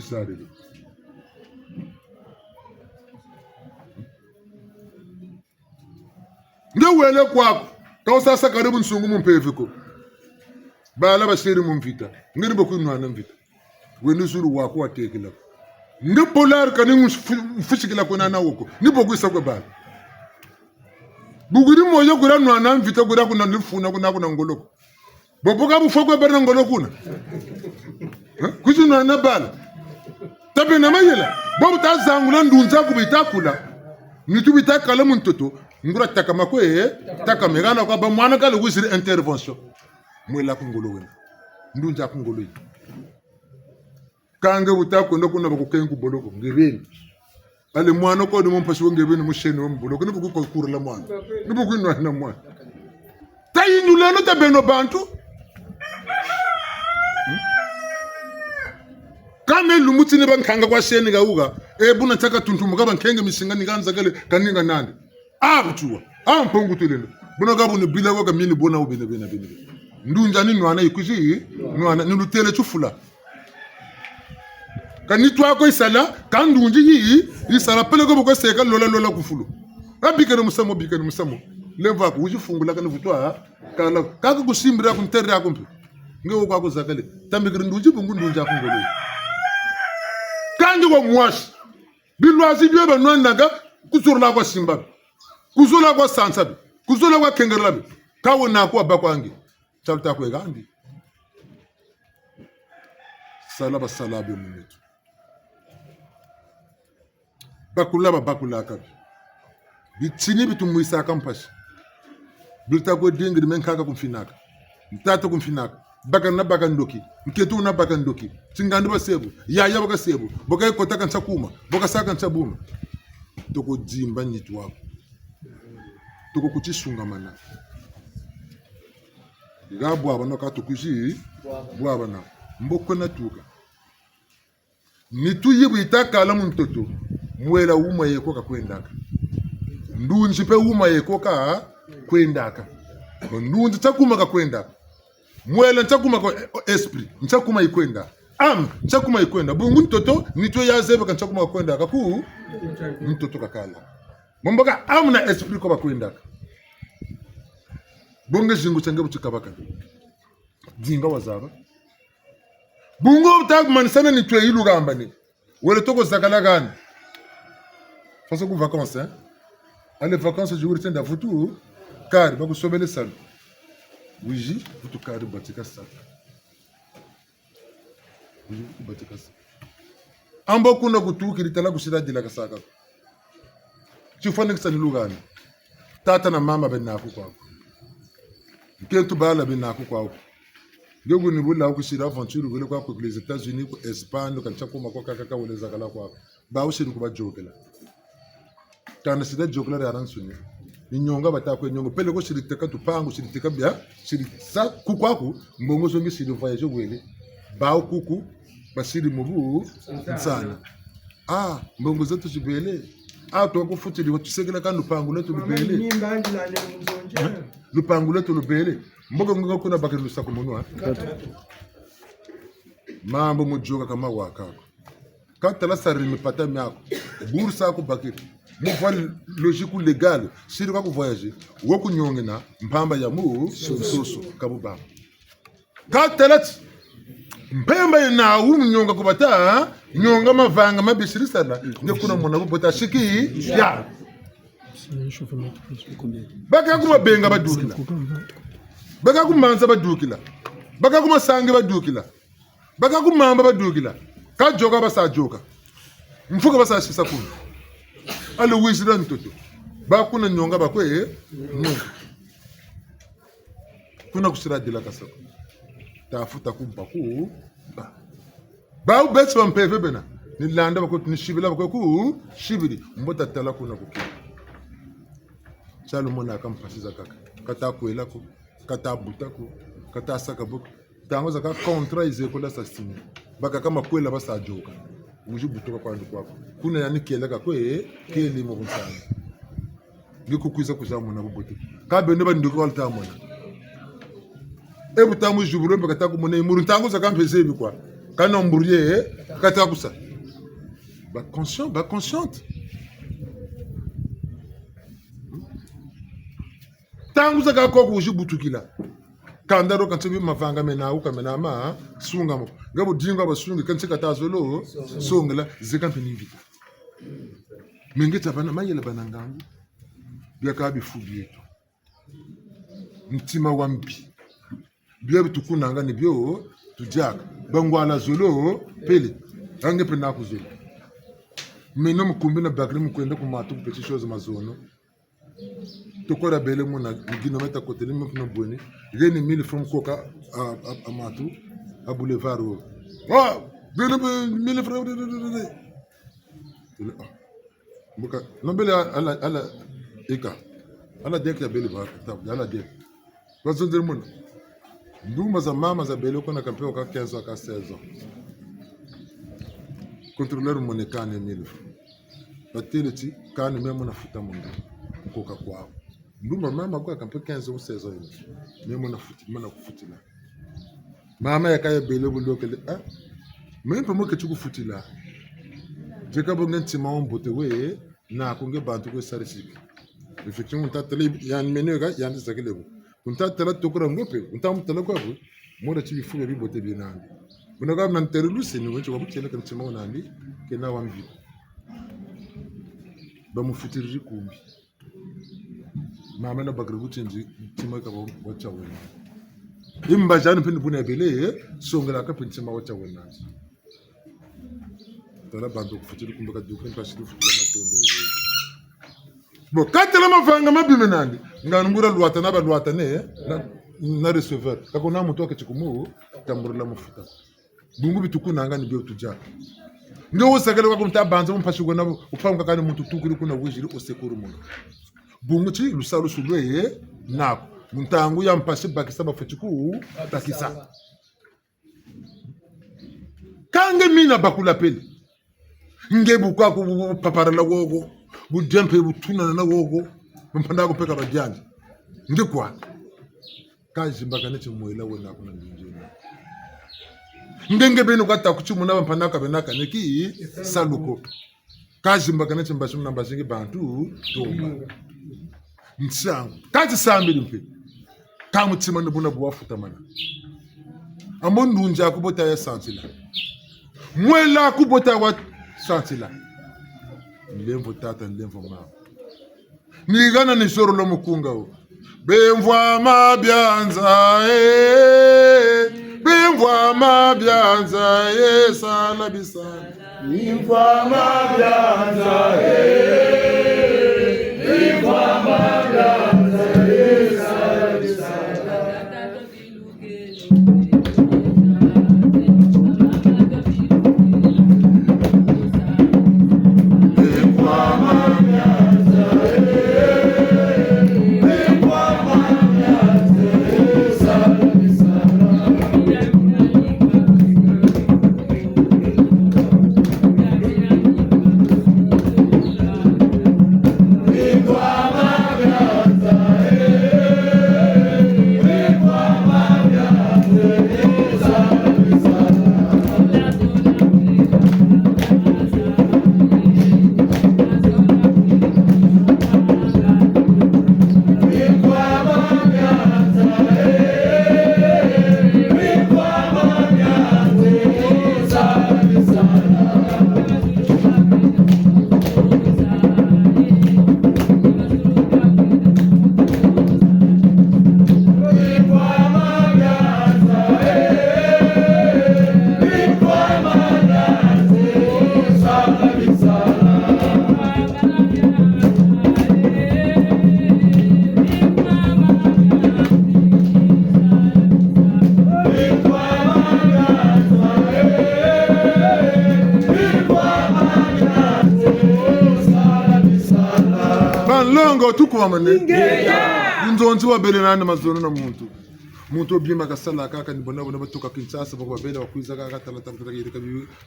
Sarili. Ngewele kwako kawusasa karibu nsungu mumpeviko bala basiri mumvita ngiri bokunwa na mvita weni suru wako watekela nge polar kani mfishikila kona na woko ni bokwisa kwa bala buguri moyo gura nwa na mvita gura kuna nifuna kuna ngoloko boboka bufokwe berna ngolokuna kujinwa na bala tabe na mayela bobu ta zangula ndunza kubitakula nitu bitakala muntoto ngura takama kwe takamegana kwa ba mwana kale wisiri intervention mwela kungolo wena ndunza kungolo yi kange butako ndokuna bakukengu boloko ngireni ale mwana ko de mompashi ngebeni musheni wo mboloko nibuku ko kurela mwana nibuku inwa na mwana tayinyulano tabeno bantu kame lumutini bankanga kwa sheni gauga buna taka tuntumuka bankenge mishinga niganza kale kaninga nande abutuwa ampongu tulendo buna gabu ni bila waka mini bona ubene ndunja ni nwana ikuji nwana nilutele chufula kanitwa ko isala kandunji yi isala pele ko boko seka lola kufulu abikere musamo leva ko ujifungula kana vutwa kala kaka kusimbira ku ntere yako mpi ngewo kwa kuzakale tambikere ndunji bungu ndunja kungolo kanji ko mwashi bilwazi byo banwandaga kusurla kwa simba kuzula kwa sansabi kuzula kwa kengerlabi kawo na kwa bakwangi chalta kwa gandi salaba salabi mumetu bakula kabi bitini bitumuisa kampashi bilta ko dingri men kaka kumfinaka mtata kumfinaka baka ndoki mketu na baka ndoki cingandi basebu yaya baka sebu boka kota kan sakuma boka saka nsabuma toko jimba nyitu wako toko kuchisunga mana gabu abana ka tokuji bwaba na mboko na tuka nitu yibu itakala mtoto mwela uma yeko ka kwendaka ndunji pe uma yeko ka kwendaka ndunji takuma ka kwendaka mwela ntakuma ko esprit ntakuma ikwenda ntakuma ikwenda bungu mtoto nitwe yazebe ka ntakuma kwenda kaku mtoto kakala momboka na esprit ko bakwenda bungu jingu change buchikabaka jinga wazaba bungu utagmanisana nitwe ilugamba ni wele toko zakala gani fasa ku vacances ale vacances juri tenda futu kari bakusobele sana wiji utukari batika saka wiji batika saka ambo kuna kutukiri tala kusida dila kasaka chifane kisani lugani tata na mama benaku kwako kentu bala benaku kwako ngego ni bula kusida aventure vile kwako les États-Unis ko Espagne kan chakoma kwa kaka wele zakala kwako ba usiri kuba jokela kana sida jokela ya ransuni ninyonga batakwe nyongo pele ko shiriteka tupangu shiriteka bya shirisa kukwaku mbongo zongi shiri voyage wele bao kuku bashiri mubu sana mbongo zetu jibele to ko futiri ko tusekela kan lupangu letu lubele lupangu letu lubele mbogo ngo kuna bakiri lusako monwa mambo mujoga kama wakako katala sarimi pata myako bursa ko bakiri mufal logique légal siri kwa voyager woku nyonge na mpamba ya mu soso kabubaba katelet mpemba na nyonga kubata nyonga mavanga mabisiri sana ngekuna mona kubota shiki ya baka kuma benga badukila baka kumanza badukila baka kuma sange badukila baka kumamba badukila ka joka basa joka mfuka basa shisa kuna ale wisira ntoto bakuna nyonga bakwe kuna kusira dila kasako tafuta kumpa ku ba ubetse bampeve bena nilanda bako nishibila bako ku shibiri mbota tala kuna kuki chalo mona akampasiza kaka kata kwela ko kata butako kata saka boko tango zaka kontra izekola sa simi baka kama kwela basa joka uji butoka kwa ndiko wako kuna yani keleka kwe keli mo kunsana ngiko kuiza kuzamona bobote kabe ne bandiko walta mona butamu juburo mbaka takumona imuru ntango zaka mpeze bi kwa quand on brûle kata kusa ba consciente tangu saka ko ku jibutukila kandaro kan tsebi mavanga mena u kamena ma sunga mo ngabo dinga ba sunga kan tsika tazolo songla zika mpingi mengeta bana mayela banangangu byaka bifubi yetu mtima wa mbi byo bitukuna ni byo tujaka bangwala zolo pele ange pena kuzolo meno mkumbina bakri mkwenda kumatu petit chose mazono tokora bele mona ngino meta kote ni mfuna boni geni 1000 from koka amatu a boulevard oh bele 1000 francs buka nombele ala eka ala dek ya bele ba ala dek kwazo der mona nduma za mama za bele kona kampeo ka 15 ka 16 ans contrôleur monétaire 1000 francs bateleti kana memo nafuta mundu koka kwao ndumba mama kwa kampeo 15 ou 16 ans memo nafuti mana kufutila mama yakaya bele bulokele même pour moi que tu kufutila jeka bonga ntima ombote we na konge bantu ko sarisiki effectivement tatele yan menega yan zakelebu kunta tala tokora ngope kunta mutala kwa bu moda chibi fuga bi bote bi nandi bunaga nan terulu seni wencho ko mutela kan ntima onandi kena wambi ba mufutiri kumbi mama na bagrubu chenji ntima ka wacha wena imba janu pindi buna bele songela ka ntima wacha wena tala bantu kufutiri kumbi ka dukren pa shiru futila matondo bo katela mavanga mabimenandi nganungura luata na ba luata ne na receveur kakona mutu akachikumu tamburula mufuta bungu bitukuna ngani byo tuja ndo usakele kwa kumta banza mumpashigwa nabo upamka kandi muntu tukuri kuna wijiri osekuru mungu bungu chi lusalu sulwe nako muntangu ya mpashi bakisa bafuchiku takisa kange mina bakula pele ngebu kwa kupaparala wogo budempe butuna na wogo mpanda kupeka bajanja ndikwa kazi mbakane chimwela wena kuna ndinjina ngenge beno kwata kuchumuna bampanda ka benaka neki saluko kazi mbakane chimbashu namba zingi bantu tomba nsangu kazi sambili mpe kamutima ndibuna buwafuta mana amondu nja kubota ya santila mwela kubota wa santila Lemvo tata lemvo mama nigana ni soro lo mukunga o bemvwa mabyanza bemvwa mabyanza sala bisala bemvwa mabyanza bemvwa mabyanza sala bisala Longo tuko mane nzonzi wa bele nana mazono na muntu obima kasala kaka ni bona bona batuka Kinshasa bako babela bakwiza kaka talata kaka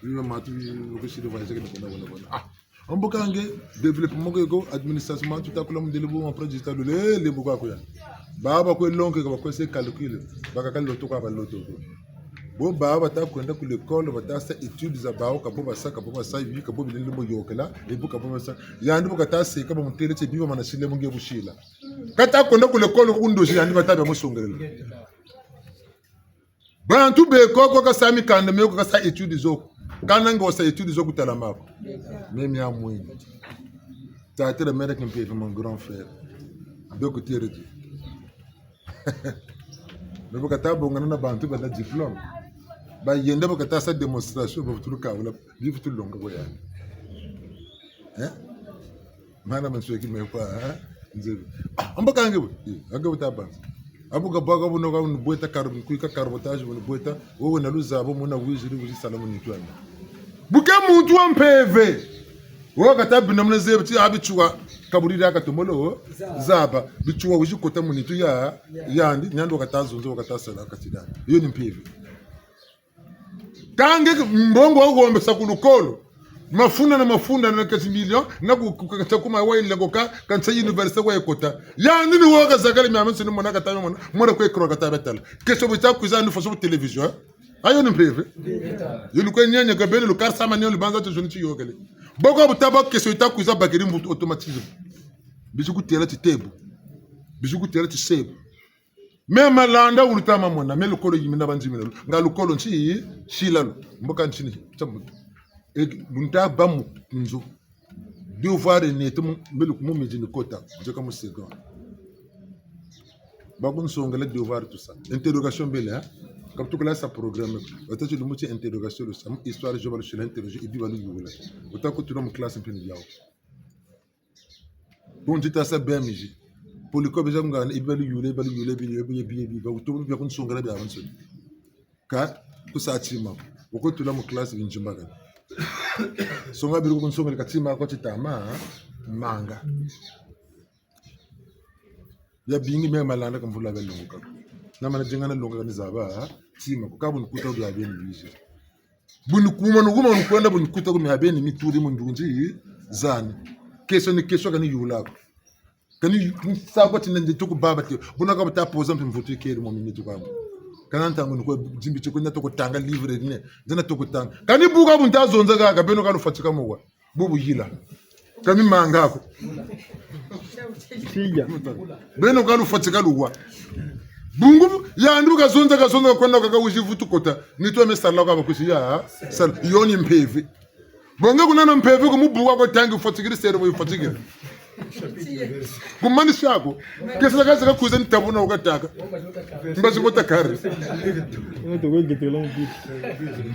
biba matu lokishiro vaje ke bona ambokange development ko administration matu takula mudelibu en projet le buka ko ya baba ko lonke ko se calcul baka kallo to ko ba loto Bo ba bata kwenda ku l'école bata sa études za ba ka bo basa yi ka bo bilele mo yokela e bu ka bo basa yandi bo kata se ka bo mutele che biwa mana shile mo nge bushila kata kwenda ku l'école ku ndoshi yandi bata ba mo songerela bantu be ko ka sami kanda me ko ka sa études zo kana ngo sa études zo ku tala mako même ya mwini ta tere mere kin pe mon grand frère donc tere ti me bo kata bo ngana bantu ba diplôme ba yende ba kata sa démonstration ba futulu ka wala bi futulu longa go ya mana man so ki me kwa nzebe amba kange bo anga ta ba abu ga baga bo no ga no boita carbon ku ka carbotage bo no boita wo na luza bo mo na wiziri wuzi salamu ni tu anda buke muntu wa mpeve wo kata binam na zebe ti abichuwa kaburi aka tomolo zaba bichuwa wuzi kota mu ni tu ya yandi nyando kata zonzo kata sala katida iyo ni mpeve kange mbongo wagombe sakulukolo mafunda na kasi million na kutakuma wa ile ngoka kansa university wa ekota ya nini woga zakali miamansi ni monaka tayo mona ko ekro kata betala keso bita kuza ni faso television ayo ni privé yulu ko nyanya gabele lu karsa manyo lu banza to joni yogale boko butaba keso ita kuza bakiri mbutu automatisme bijuku tela titebu bijuku tela tisebu mema landa ulitama mona me lukolo yimina banjimina nga lukolo nchi shilalo mboka nchini tamutu e bunta bamu nzo devoir ne tum melu mu mejini kota joka musego bakun songala devoir tout ça interrogation belle hein comme tout là ça programme otatu lu muti interrogation le sam histoire je vais le interroger et bibalu yula otako tu mu classe mpini yawo bon dita sa bmj pour le coup besoin ngana ibalu yule bi ba utobu bi kun songala bi avanso ka tout ça tima oko tu là mu classe binjimbaga songa biru kun songa katima ko titama manga ya bingi me malanda kam fula bel longa na mana jingana longa ni zaba tima ko kabun kuta do abeni bizi bun kuma no guma no kwenda bun kuta ko me abeni mi tudi mun dunji zani keso ni keso kani yula kani sa ko tinande to ko babati buna ka ta posa mvutu keri mo minute ko kananta ngoni ko jimbi ko na to ko tanga livre ne dana to ko tanga kani buga bunta zonza ga beno ka fatika mo wa bubu yila kami manga ko sija beno ka fatika luwa bungu ya nduka zonza ko na ka ujivutu kota ni to me sala ka ko siya sal yoni mpeve bonga kunana mpeve ko mubuga ko tanga fatikiri sero mo fatikiri kumani shako kesa kaza kuza nitabuna ukataka mbazi kotakari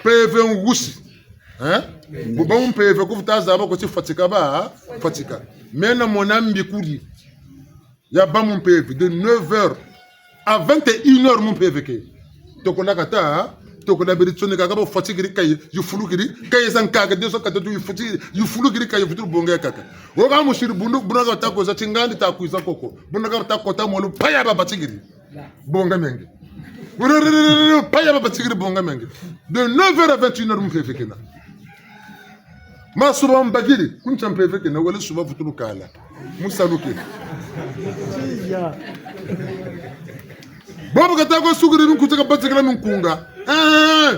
peve ngusi buba mpeve kufutaza aba ko fatika ba fatika mena monambi kuli ya ba mon peve de 9h à 21h mon peve ke tokona kata tokona beritsone kaka ba fatikiri kay yu fulukiri kay sanka ka deso kata yu futi yu fulukiri kay futur bonga kaka woga mushiri bundu bunaga ta ko za tingandi ta kuiza koko bunaga ta kota molu paya ba batigiri bonga menge paya ba batigiri bonga menge de 9h à 21h mon peve kena ma suba mbagiri kuncha mpeve kena wala suba futuru kala musaluke Bobo kata ko suguri min kutaka batikala min kunga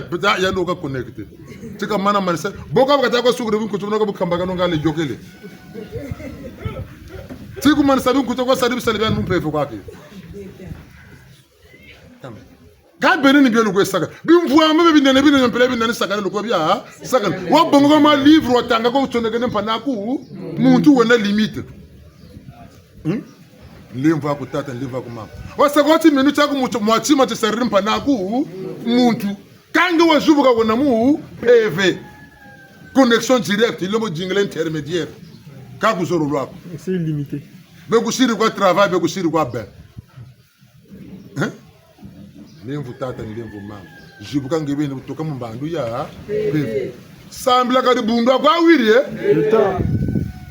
bita ya no ka connected tika mana manisa boka kata ko suguri min kutuna ko kambaga no ngale jokele tiku manisa min kutaka sadibi saliban mun pefo kwa ki ga beni ni bielu ko saka bi mvuwa me bi nene bi nene pele bi nene saka no ko bia saka wa bongo ma livre otanga ko tonga ne panaku muntu wona limite limva kutata limva kuma wasakoti minu chaku mwachima chisarimpa naku muntu kange wajubuka kona mu PV connexion directe ilomo jingle intermédiaire kaku zoro lwako c'est illimité bekushiri kwa travail bekushiri kwa ben limvu tata limvu mama jibuka ngebeni kutoka mbandu ya PV sambla kadi bundu kwa wiri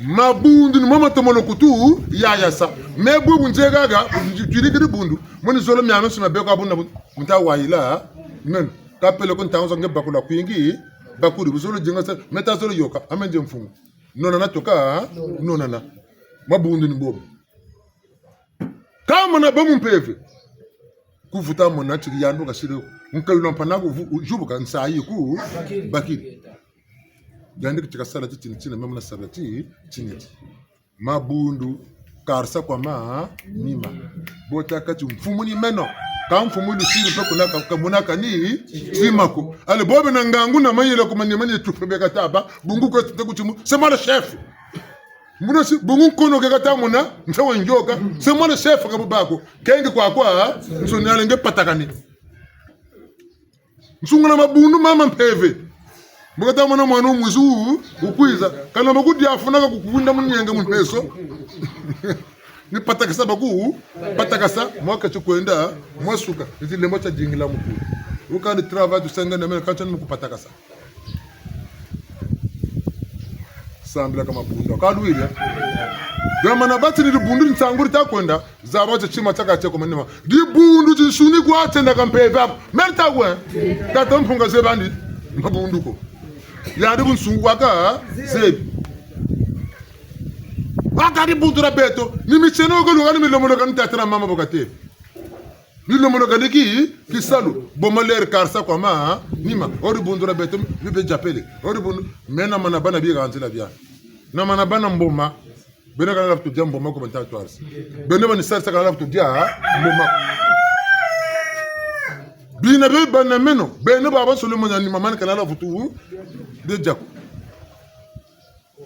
mabundu ni mama tomono kutu ya sa me bubu njegaga jirikiri bundu moni zolo mi amesu na beko abunna munta waila men kapele ko ntanzo nge bakula kwingi bakuri buzolo jinga sa meta zolo yoka amenje mfungu nona natoka nona na mabundu ni bobu kama na bomu mpeve kuvuta mona chiri yandu kashire nkalu mpanago jubuka nsayi ku bakiri gande kitika sala chini mema na sala chini mabundu karsa kwa ma nima bota kati mfumu ni meno ka mfumu ni siri to kunaka kamunaka ni simako ale bobe na ngangu na mayele ko manye tufe kataba bungu ko tekuchimu c'est moi le chef muna si bungu kono ke katamuna nsawo njoka c'est moi le chef ka bubako kenge kwa nsoni ale nge patakani nsungula mabundu mama mpeve mukata mwana mwana mwizu ukwiza kana makudi afunaka kukunda munyenge munpeso ni patakasa baku patakasa mwaka chukwenda mwasuka zile mocha jingila mkuu ukani travail du sanga na mena kancha muku patakasa sambla kama bunda kalwira dama na batiri di bundu nsanguri takwenda zabacha chima chaka cheko manema di bundu jisuni kwa tenda kampeva merta gwe tatampunga zebandi mabundu ko ya de bunsungu waka zebi wakati buntura beto ni micheno ko lugani mi lomono kan tatra mama bokate ni lomono kan ki salu bomaler karsa kwa ma nima ori buntura beto mi be japele ori bundu mena mana bana bi ganzila bia na mana bana mboma bena kana laftu dia mboma ko banta toars bena bani sarsa kana laftu dia mboma bina be bana meno bena baba solomon ni mama kana laftu de jako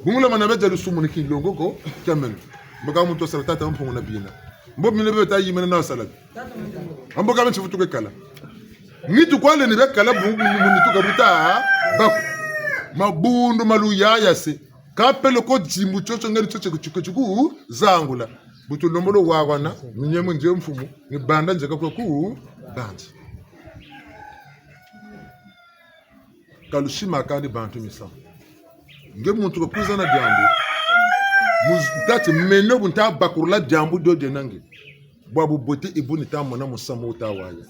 bungula mana beja lusumu ni kilongo ko kamen mbaga muto salatata mpongo na bina mbob mi lebe ta yimena na salat amboga men chifutu kala nitu kwale ni bekala bungu ni tuka buta bako mabundu maluya yase kapelo ko jimbu chocho ngani chocho kuchukuchuku zangula butu lombolo wagwana nyemu nje mfumu ni banda nje kwa ku bandi kalushima kandi bantu misa nge muntu ko kuzana jambu muzati meno bunta bakurla jambu do de nange bwabu bote ibuni ta mona musama uta waya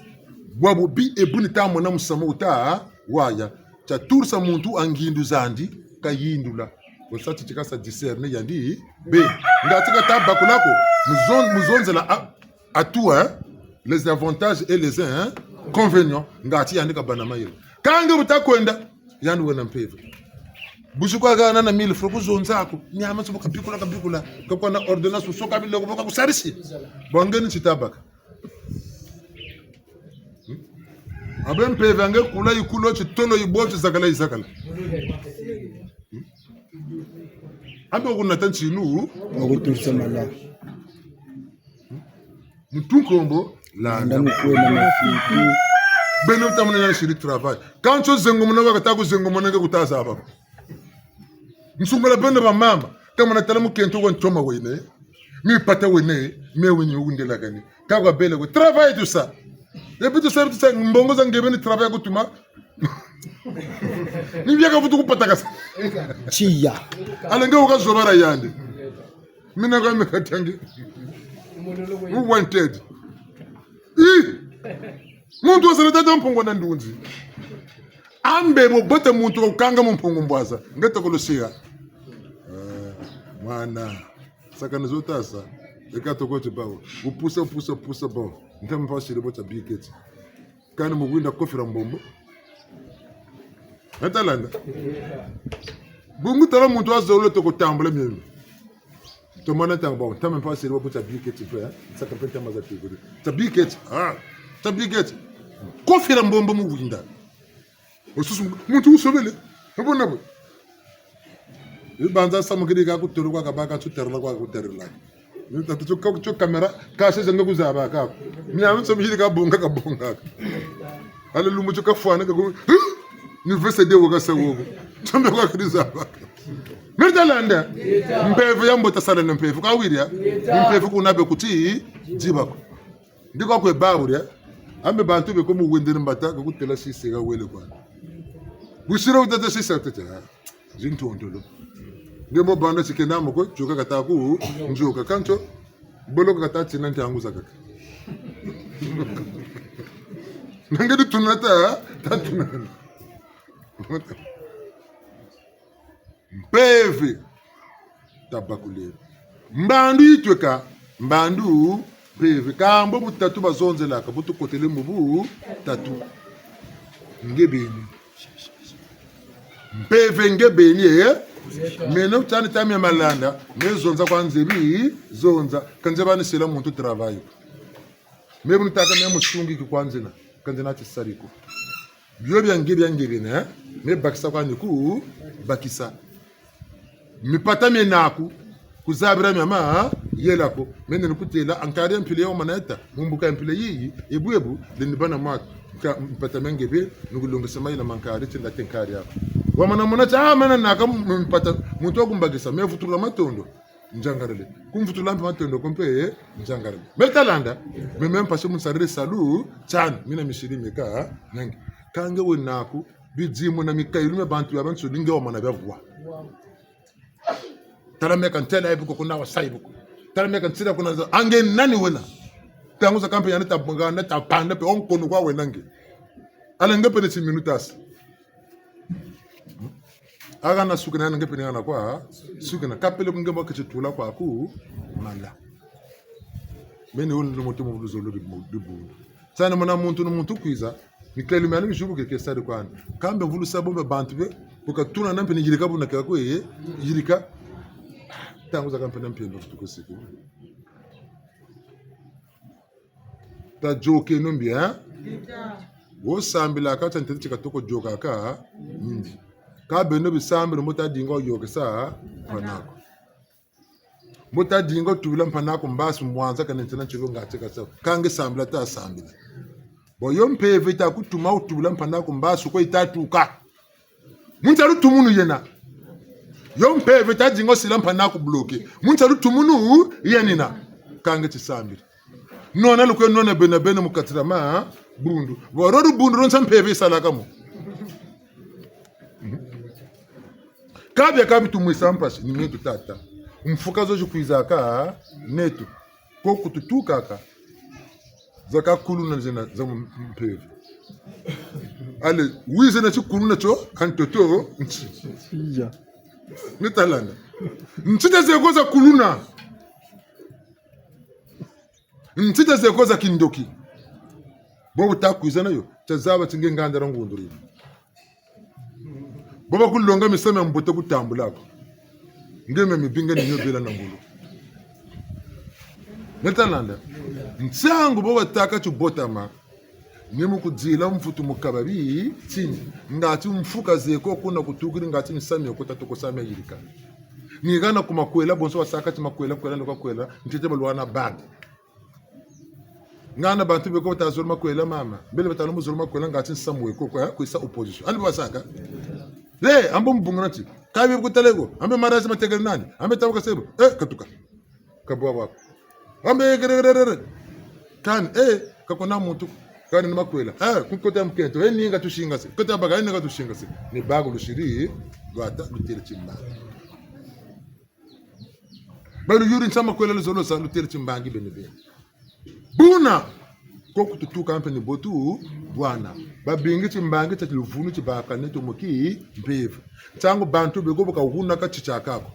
bwabu bi ibuni ta mona musama uta waya cha tursa muntu angindu zandi kayindula osati chikasa discerne yandi be ngatika ta bakulako muzonzela à tout les avantages et les inconvénients ngati yandika banama yelo kange butakwenda yandu wena mpevu bushukwa kana na 1000 francs kuzonzako nyama soboka bikula kwa na ordonnance usoka bile kuboka kusarisi bongeni chitabaka abe mpevu ange kula ikulo chitolo ibochi zakala izakala ambe kuna tanchinu okutursa mala mutunkombo la ndamu kwena mafiku beno tamuna na shiri travail quand tu zengo mona wakata ku zengo mona kutaza hapa nsungala beno ba mama kama na talamu kento kwa ntoma wene mi pata wene me wenye undela gani kagwa bele ko travail tout ça et puis tout ça mbongo za ngebe ni travail ko tuma ni biaka futu ku pata kasa chia alenge ukazobara yande mina kwa mekatangi who wanted muntu wasaleta mpungo na ndunzi ambe mobota muntu ukanga mpungo mbwaza ngeta kolosira mwana saka nizotasa ekato kote bawo upusa bon ntama pasire bota biketi kana mugwinda kofira mbombo natalanda bungu tala muntu azolo to kutambula myemi to mona tamba ntama pasire bota biketi pe saka penta mazati gori tabiketi tabiketi kofira mbombo mugwinda osusu muntu usobele abona bo ibanza samugiri ga kutoro kwa kabaka tuterla kwa kuterla nta to kamera ka se zenga kuzaba ka miya so mihiri ka bonga ala lumu to ka fwana ka ni vese de woga sawogo tambe kwa krizaba mertalanda mpevu yambo tasala na mpevu ka wiria mpevu kunabe kuti jibako ndiko kwe bawuria ambe bantu be ko mu wendere mbata ka kutela sise ga wele kwa bushira utata sise utata zinto ondolo ndemo banda sikenda moko choka kataku njoka kancho bolo katati nanti anguza kaka nangedi tunata tatunana mpevi tabakule mbandu itweka mbandu mpevi kambo butatu bazonzela ka butu kotele mubu tatu ngebeni mpeve ngebeni mina utani tami malanda nezonza kwanzebi zonza kanze banisela muntu travail mebu nitaka me musungi kwanzena kanze nati sariko byo byange ne me bakisa kwani ku bakisa mipata menaku kuzabira mama yelako mene nikutela ankari mpile yo maneta mumbuka mpile yi ebu linibana mat ka mpata mengebe nugulunga samaila mankari tinda tenkari yako wamana mona cha mana naka mpata muntu okumbagisa me futura matondo njangarele kumfutula matondo kompe njangarele metalanda me mempa se musarire salu chan mina mishiri meka nangi kange wenaku bidzimu na mikailu me bantu yabantu dinge wamana bavwa tarameka ntela ibuko kuna wasaibuko tarameka ntira kuna ange nani wena tanguza kampenya neta bunga neta pande pe onkono kwa wenange ala ngape ne minutas aga na sukana ngape ne na kwa sukana kapele kungemba kachitula kwa ku mala mene wona moto mu bluzo lobi dubu sana mona muntu kwiza nikele mani mishubu ke stade kwa kambe vulu sabombe bantu be buka tuna nampe ni jirika buna kwa jirika tanguza kampenya mpendo tukusiku ta joke nombia wo sambila ka tante chika toko joka ka nyindi ka beno bisambira mota dingo yoke sa panako mota dingo tubula panako mbasu mwanza kana ntana chiro ngateka sa kange sambila ta sambila boyo mpeve ta kutuma utubula panako mbasu ko itatuka muntaru tumunu yena yo mpeve ta dingo sila panako bloke muntaru tumunu yenina kange chisambira nona lukwe nona bena mukatira ma bundu worodu bundu ron sampeve salaka mo kabi tumwisampas ni metu tata mfuka zo jukwizaka netu ko kututuka ka zaka kuluna zena za mpeve ale wize na chikuluna cho kantoto ya nitalanda ntita zekoza kuluna ntita zekoza kindoki bobu takwizana yo tazaba tingengandara ngunduri boba kulonga miseme mbote kutambulako ngeme mibinga ni nyobela na ngulu netalanda ntsangu boba taka chubotama nemu kudzila mfutu mukababi tini ngati mfuka zeko kuna kutukiri ngati misame yokota tokosame yirika nigana kumakwela bonso wasaka timakwela kwela nokakwela ntete balwana bad ngana bantu beko tazuruma kwela mama mbele batano muzuruma kwela ngati nsamwe ko kwa isa opposition ani basaka le ambo mbungana ti kabi kutalego ambe marazi mategere nani ambe tabuka sebo katuka kabwa wako ambe gererere kan kakona muntu kan ni makwela kunkota mkento ninga tushinga se kota baga ninga tushinga se ni bago lushiri gwata lutere chimba balu yuri nsama kwela lozolo sa lutere chimbangi benebe buna ko kututuka ampe ni botu bwana babingi chimbangi cha luvunu chibaka neto moki mpevu tangu bantu bego buka uhuna ka chichakako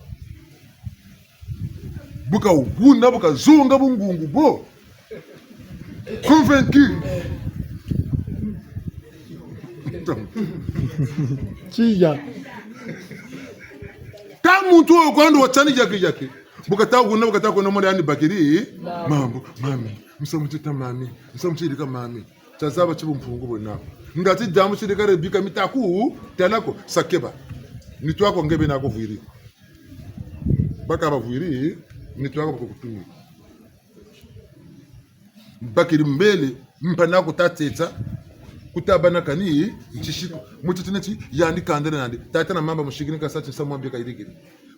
buka uhuna buka zunga bungungu bo convaincu chia kamuntu okwando wachani yake buka ta uhuna buka ta kono mori ani bakiri mambo mami msamutita mami msamutita mami chazaba chibumfungu bonako ngati damu chideka rebika mitaku telako sakeba nitwako ngebe nako vuiri baka bavuiri nitwako bakutumi bakiri mbele mpanako tatetsa kutabana kani nchishiko mutitineti yandi kandere nandi tatana mamba mushigini kasachi samwambia kairigiri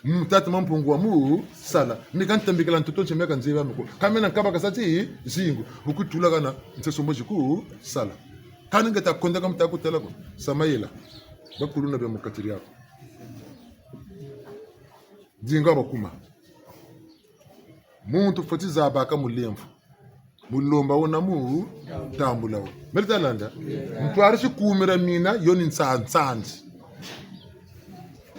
mtata mampungu wa mu sala nikantambikala ntoto chemeka nzeba mko kamena kaba kasati zingu ukutula kana ntesombo jiku sala kana ngata konda kamta kutelako samayela bakuluna bya mukatiri yako zinga bakuma muntu fotiza abaka mulemfu mulomba wona mu tambulawo melitalanda mtu arishi kumira mina yoni ntsantsandi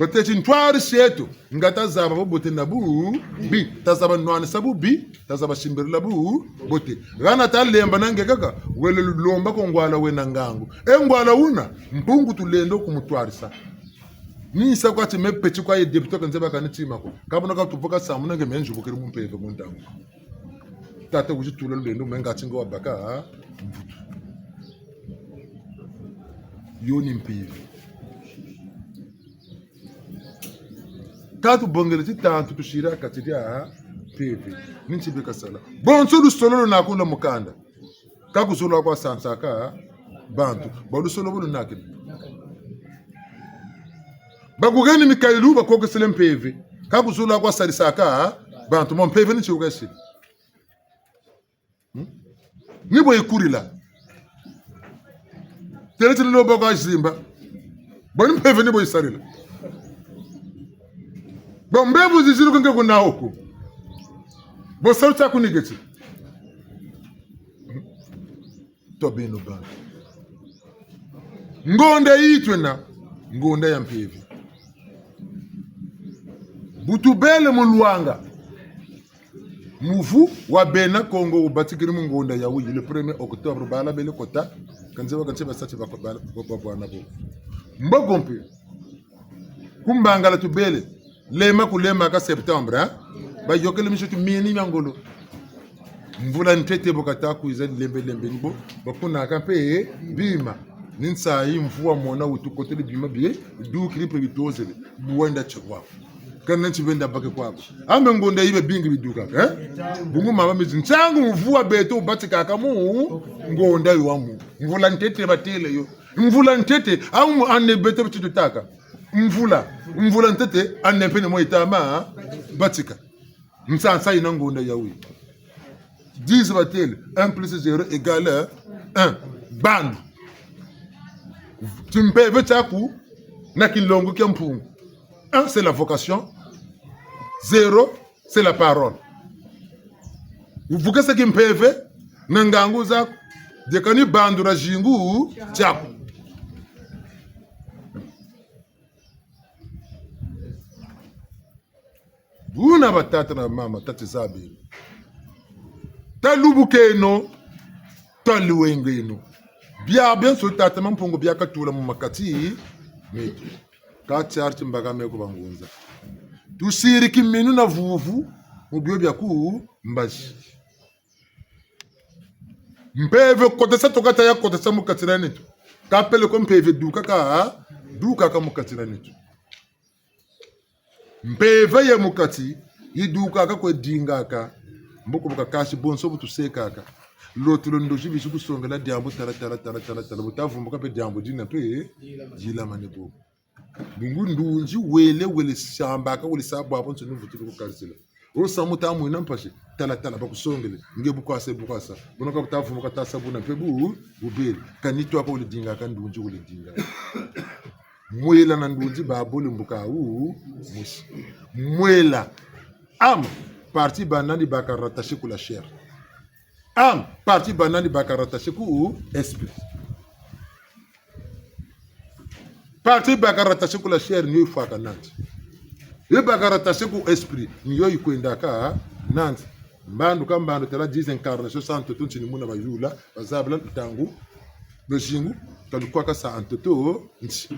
Peut-être une toile sieto ngata zaba bo bote na bu bi tazaba nwane sabu bi tazaba shimbiri la bu bote gana ta lemba nange kaka wele lomba ko ngwala wena ngangu ngwala una mpungu tulendo kumutwarisa ni sa kwa me peti kwa ye deputy kan zeba kan tima ko kabona ka tupoka samu nange menju bokeri mumpeve mundangu tata kuji tulelo lendo menga tsingo wabaka mvutu yoni mpeve tatu bongele ti tantu tushira katidia pepe ninchi beka sala bonso lu solo na kula mukanda kaku solo kwa sansaka bantu balu solo bulu nakini bagugeni mikailu bakoko selem pepe kaku solo kwa salisaka bantu mon pepe ninchi ugasi ni boy kurila teleti lo boga zimba bon pepe ni boy sarila bombebu ziziru kenge kuna huku bo sauta kunigeti to bino bana ngonda yitwe na ngonda ya mpevi butubele mulwanga muvu wa bena Kongo ubatikiri mungonda ya uyi le 1er octobre bala bele kota kanzewa kancheba sachi bakobala bwana bo mbogompe kumbangala tubele lema kulema ka septembre ba yokele mishuti mini nyangolo mvula ntete bokata kuiza lembe nibo bakuna ka pe bima ninsa yi mvua mona utukotele bima bie du kripe bitozele buwenda chwa kana nchibenda bake kwako ambe ngonda ibe bingi biduka bungu mama mizincangu mvua beto ubatika kamu ngonda yiwamu mvula ntete batele yo mvula ntete au ane beto bitutaka mvula ntete anempene mo itama batika msansa ina ngonda yawi 10 batel 1 plus 0 égale 1 bandu tumpeve chaku na kilongo kya mpungu 1 c'est la vocation 0 c'est la parole uvuka saki mpeve na ngangu zako dekani bandu ra jingu chaku buna batata na mama tati zabi talubukeno taluwengeno bien so tata mampungu bia katula mu makati metu ka charti mbaga meko bangunza tusiri kiminu na vuvu mu bio bia ku mbashi mpeve kotesa tokata ya kotesa mu katirani tu kapele ko mpeve duka ka mu katirani tu mpeve ye mukati yiduka ka kwedinga ka mboko bukakashi bonso butuseka ka lotulo ndoji bisu kusongela diambo tara butavumbuka pe diambo dina pe jila manebo bungu ndunji wele shamba ka wele sabu hapo nsonu vutulo kukazila osamuta amu inampashi tala bakusongele nge bukwasa bonoka butavumbuka tasabu na pe bubeli kanitwa ka wele dinga ka ndunji wele dinga mwela na ndunji babole mbuka musi mwela am parti banani bakaratashi kula chair am parti banani bakaratashi ku esprit parti bakaratashi kula chair niyo ifaka nanti ye bakaratashi ku esprit niyo ikwenda ka nanti mbandu kambando tela disincarnation santo tunchi ni muna bayula bazabla tangu beshingu kalukwa ka sa antoto nchi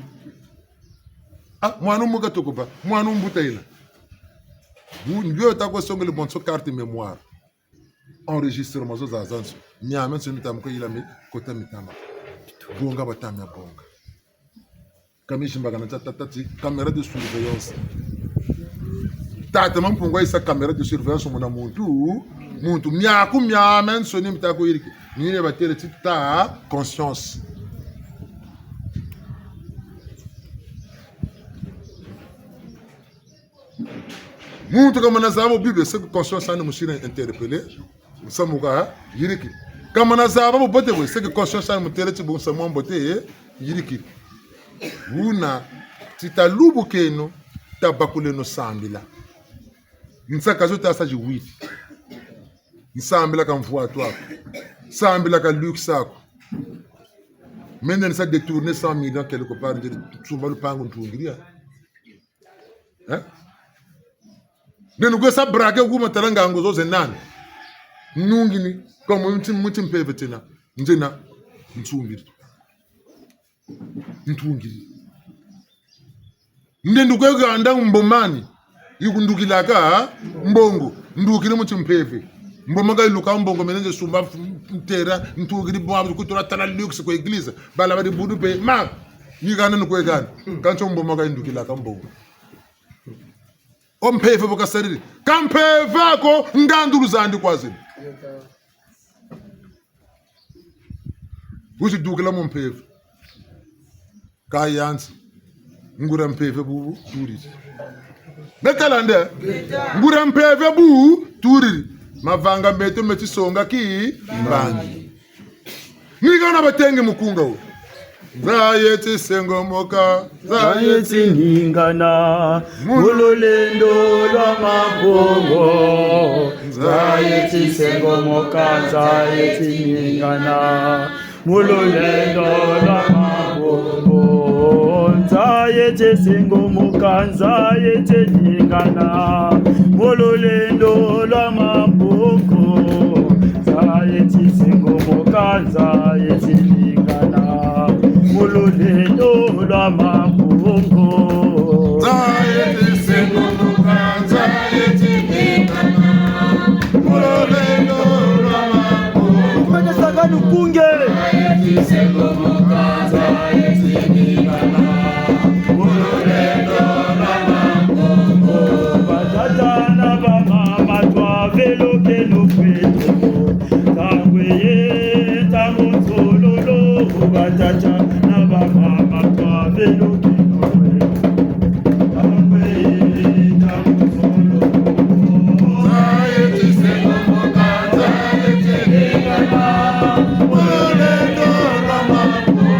mwanu muka tokopa mwanu mbutaila ndio takwa songo le bonso carte mémoire enregistrement zo zazanso nyama nso mitamko ila mi kota mitama bonga batamya bonga kamishimba kana tatati caméra de surveillance tata mampungwa isa caméra de surveillance mona muntu myaku myama nso ni mitako iriki nile batele tita conscience muntu kama nazabo bible c'est conscience ane mushira interpeller samuka yiriki kama nazabo bote we c'est conscience ane muteleti bo samu mbote yiriki una titalubu keno tabakule no sambila nsaka zote asaji witi nsambila kamvua twako sambila ka luxe sako mende nsa détourner 100 millions quelque part de tsumba lupango ntungiria nenu kwe sa brake kuma talanga ngozo zenani nungini kama mti mpeve tena njena ntungiri ndendu kwe ganda mbomani yikundukilaka mbongo ndukile mti mpeve mbomanga iluka mbongo menenje sumba ntera ntugiri bwa kutora tala lux ko iglesia bala badi budu pe ma yigana no kwe gana kancho mbomanga indukilaka mbongo ompeve bokasariri kampeva ko nganduru zandi kwazini uzi dukila mu mpeve kayansi ngura mpeve bu turi bekalande ngura mpeve bu turi mavanga meto metisonga ki mbangi nigana batenge mukunga wo zayeti sengomoka zayeti ningana mulolendo lwa mabongo zayeti sengomoka zayeti ningana mulolendo lwa mabongo zayeti sengomoka zayeti ningana mulolendo lwa mabongo zayeti sengomoka zayeti ningana mulolendo lwa mabongo zayeti sengomoka zayeti ningana mulolendo lwa mabongo kwenda saganu kunge zayeti sengomoka zayeti ningana mulolendo lwa mabongo batata na bamama twaveloke lufeto tangweye tamotololo batata na bamama twaveloke lufeto tangweye tamotololo zayeti sengomoka zayeti ningana mulolendo lwa mabongo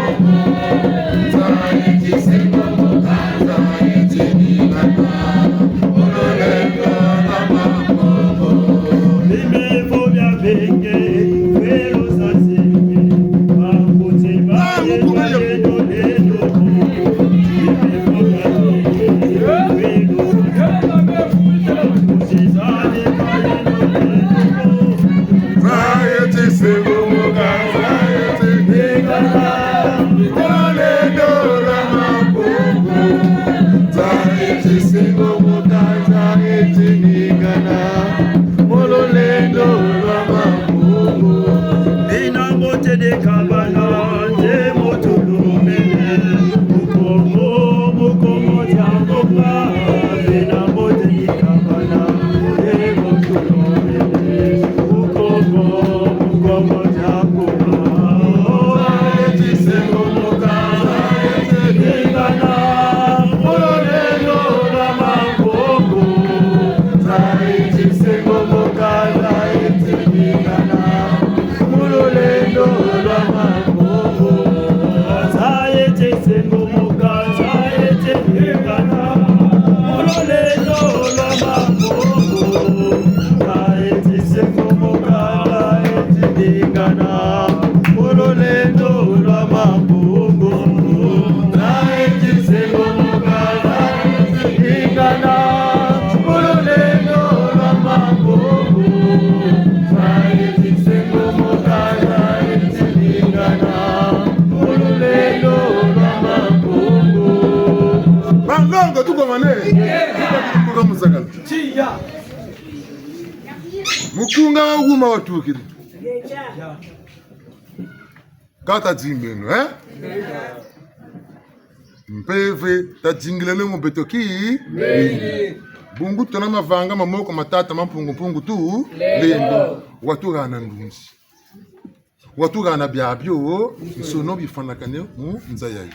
zayeti sengomoka zayeti ningana mulolendo lwa mabongo bimevo bya benge welo sasenge bakote baye lolendo bimevo bya benge welo kusizane baye lolendo zayeti sengomoka zayeti ningana mulolendo lwa mabongo zayeti sengomoka zayeti ningana mulolendo lwa mabongo Inamote de kabana de motulumene mukomo jamboka inamote de kabana de motulumene mukomo jamboka zayeti sengomoka zayeti ningana mulolendo lwa mabongo zayeti sengomoka zayeti ningana mulolendo lwa mabongo zayete sengomoka zayete ningana mulolendo lwa mabongo zayete sengomoka zayete ningana mulolendo lwa mabongo zayeti sengomoka zayeti ningana mulolendo lwa mabongo zayeti sengomoka zayeti ningana mulolendo lwa mabongo bangongo tuko mane tuko musakala mukunga waguma watukiri kata jimbeno mpeve tajingilele mubeto ki bungu tona mavanga mamoko matata mampungu tu lendo watugana ndunzi watugana byabyo nsono bifanakane mu nzayayi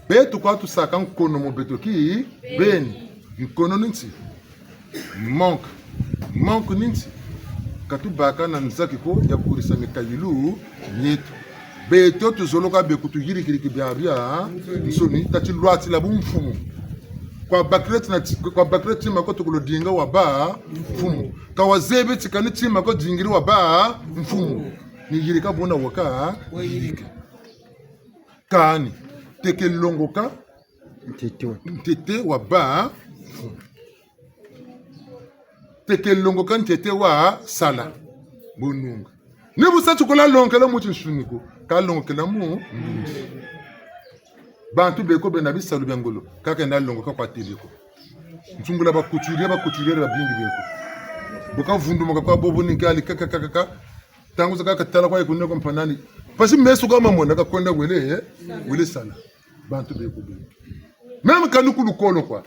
betu kwa tusaka nkono mubeto ki beni nkono ninti manque ninti katubaka na nzaki ko ya kurisa mikayilu nyetu beto tuzoloka bekutu yirikiriki byabya nsoni tati lwati la bumfumu kwa bakreti mako tukulodinga waba mfumu kawazebe tikani tima ko jingiri waba mfumu ni yirika bona waka yirika kani teke longoka ntete wa ba teke longo kan ntete wa sala bonunga ne busa tukola lonkela mu tsuniko ka lonkela mu bantu beko bena bisalu byangolo kaka nda longo ka kwateliko ntungula ba couturier ba bingi beko boka vundu moka kwa bobo ningali kaka tangu zaka tala kwa ikunne ko mpanani pasi mesu kwa mamona ka kwenda wele sala bantu beko beko même kanu kulukolo kwa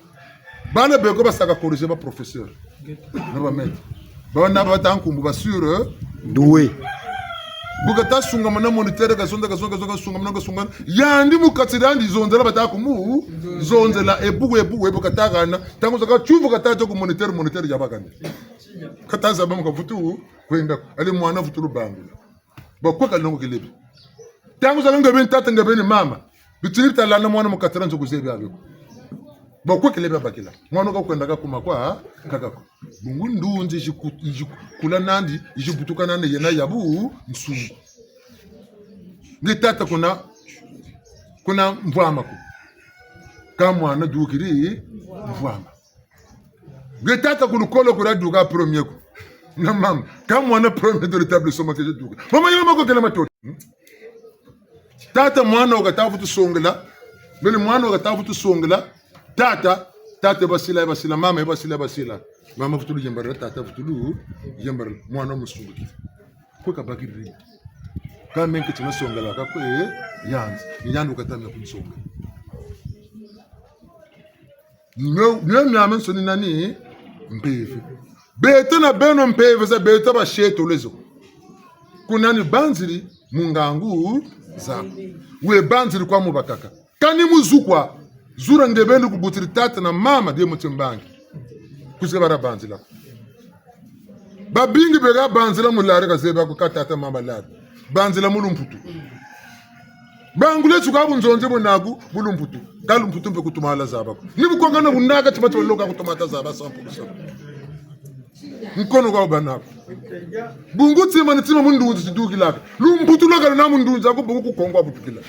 bana beko basaka corriger ba professeur na ba maître bana ba tankumbu ba sur doué bukata sunga mana moniteur ka sonda sunga mana ka sunga yandi mukatirandi zonzela bataka mu zonzela ebuwe bukata kana tangu zaka chuvu kata to ku moniteur yabakane kataza bamu ka futu kwenda ali mwana futu bangu bakwa kalongo kelebi tangu zaka ngabe ntata ngabe ni mama bitirita lana mwana mukatira nzo kuzebi abiko bakwa kelebi abakila mwana ka kwenda ka kuma kwa kakako bungu ndunzi kula nandi ijibutuka nande yena yabu msungu ngitata kuna mvama ku kama na dukiri mvama ngitata kulukolo kula duka premier ku na mama kama na premier de l'établissement que je duka mama yema mako kela matot tata mwana ukatafutu songela bele mwana ukatafutu songela tata basila mama mama futulu yambara tata futulu yambara mwana musungu ko ka bakiri ka men ke tuna songala ka ko yandu katana kunsonga nyo amen soni nani mpefe beto na beno mpefe za beto ba sheto lezo kunani banziri mungangu za we banziri kwa mubakaka kani muzukwa zura ngebeni kubutiri tata na mama de mutimbangi kusika bara banzila babingi bega banzila mulare kazeba ko katata mama lare banzila mulumputu bangule tsukabu nzonze bonaku bulumputu kalumputu mpe kutumala zabako nibukongana bunaka timato loka kutumata zaba 100% nkono kwa banako bungu tsima nitsima mundu tsidukilaka lumputu loka na mundu zako bungu kukongwa butukila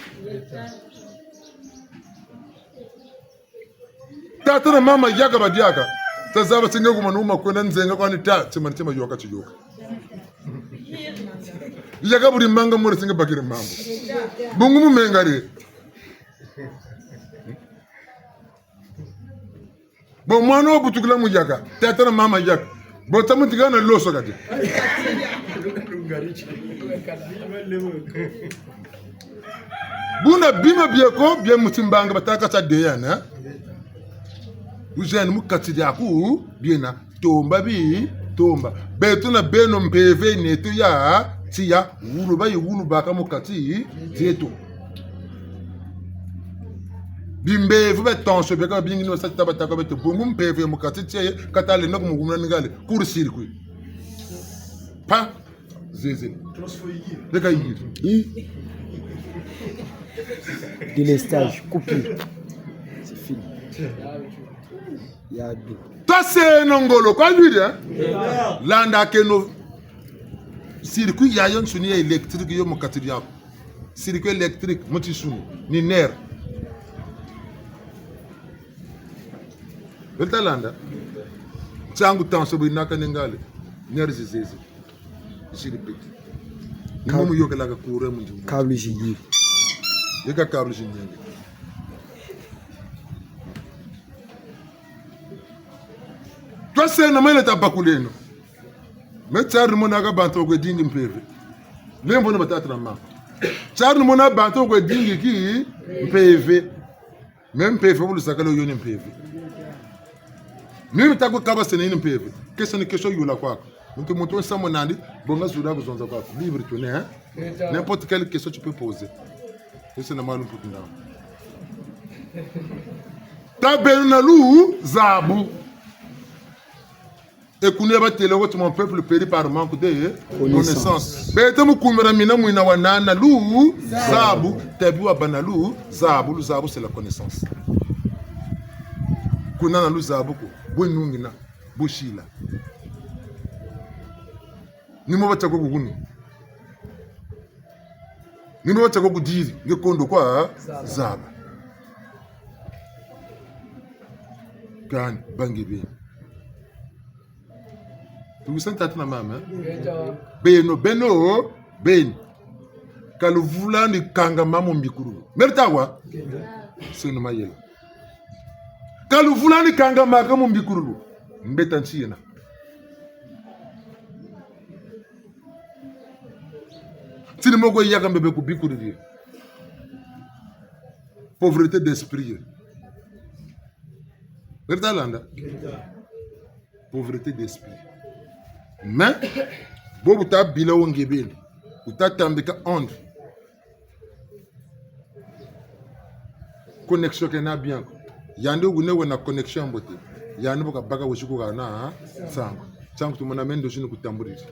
tata na mama yaka badiaka tazaba tsinge kumanuma kwenda nzenga kwani tsima yoka chiyoka yaka buri manga muri tsinge bakire mambo bungu mumengari bo mwana obutukila mu yaka tata na mama yaka bo tamutigana loso kati buna bima bieko bie mutimbanga bataka cha deyana ujani mukatidi aku biena tomba betu na beno mpeve netu ya tia wulu baka mukati tieto bimbevu betonso beka bingi no sataba taka betu bungu mpeve mukati tie katale no kumugumna ngale kuri circuit pa zeze beka yiri délestage coupé c'est fini yadu tase nongolo kwa lui landa keno circuit ya yon suni électrique yo mukati yako circuit électrique moti suni ni ner Beltalanda changu tanso binaka ningale ner zizezi shiripiti ni mumu yoke la kure munju câble jigiri yeka câble jigiri twase na mele tabakuleno metsari mona ka bantu ko dingi mpeve lembo na batata na mama tsari mona bantu ko dingi ki mpeve même mpeve bulu sakalo yoni mpeve mimi tako kaba sene ni mpeve kesho ni kesho yula kwako mtu samo nandi bonga zura buzonza kwako libre tu ne n'importe quelle question tu peux poser c'est normal pour tout ndao tabenu na lu zabu et kune ba tele ko mon peuple périt par manque de connaissance bete mu kumera mina muina wanana lu zabu tabu abanalu zabu c'est la connaissance kunana lu zabu ko bonungina boshila nimo batako kugunu nimo batako kudiri ngekondo kwa zaba kan bangi be tu senta tana mama beno ben kalu vulani kanga mamo mbikuru merta wa sino mayela kalu vulani kanga makamu mbikuru mbeta nchina sini mogo yaka mbebe kubikuru di pauvreté d'esprit merta landa pauvreté d'esprit mais bobu ta bila wongebeni utatambika onde connexion kena bien yande ugune wona connexion mbote yande boka baka woshiku kana sango tumona mendo shino kutamburisi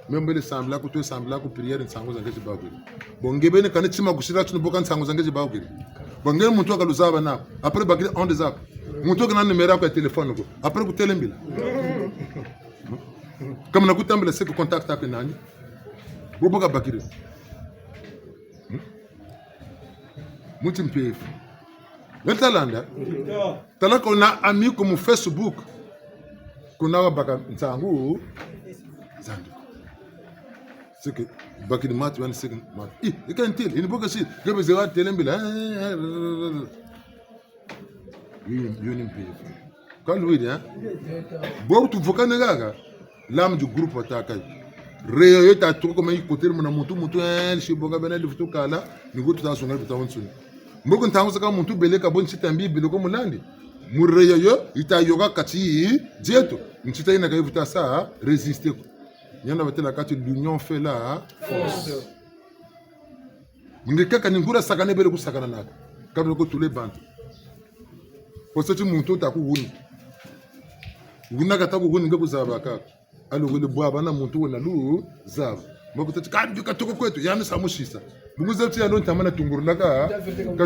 membele sambla ku to sambla ku prière nsango zangeje bagiri bongebene kana chima kushira tuno boka nsango zangeje bagiri bongere muntu akaluzaba na après bagiri onde zako muntu kana numero ya telefone ko après kutelembila kama nakutambila seko contact yako nani boboka bakiri muti mpefu Talanda tala kona ami comme Facebook kuna baka ntangu zangu c'est que bakiri mati wan c'est mat ikantil ini boka si gabe zewa telembila yoni mpefu quand lui hein bo tu vokane gaga l'âme du groupe atakai Réyo ta trop comme il côté mon mutu chez boga benel futu kala ni go tuta songa bita wonsuni mboko ntango saka muntu beleka bon chitambi biloko mulandi mureyo yo ita yoga kati dieto nchita ina ka ivuta sa résister nyanda batela kati l'union fait la force ngeka kaningura sakane bele ku sakana naka kablo ko tule bantu posati muntu ta ku wuni wuna ka ta ku wuni ngeko zabaka alo wele bwa na muntu wona lu zaba mboko tati kandi ka toko kwetu yani samushisa bunguza tia ndo ntamana tungurula ka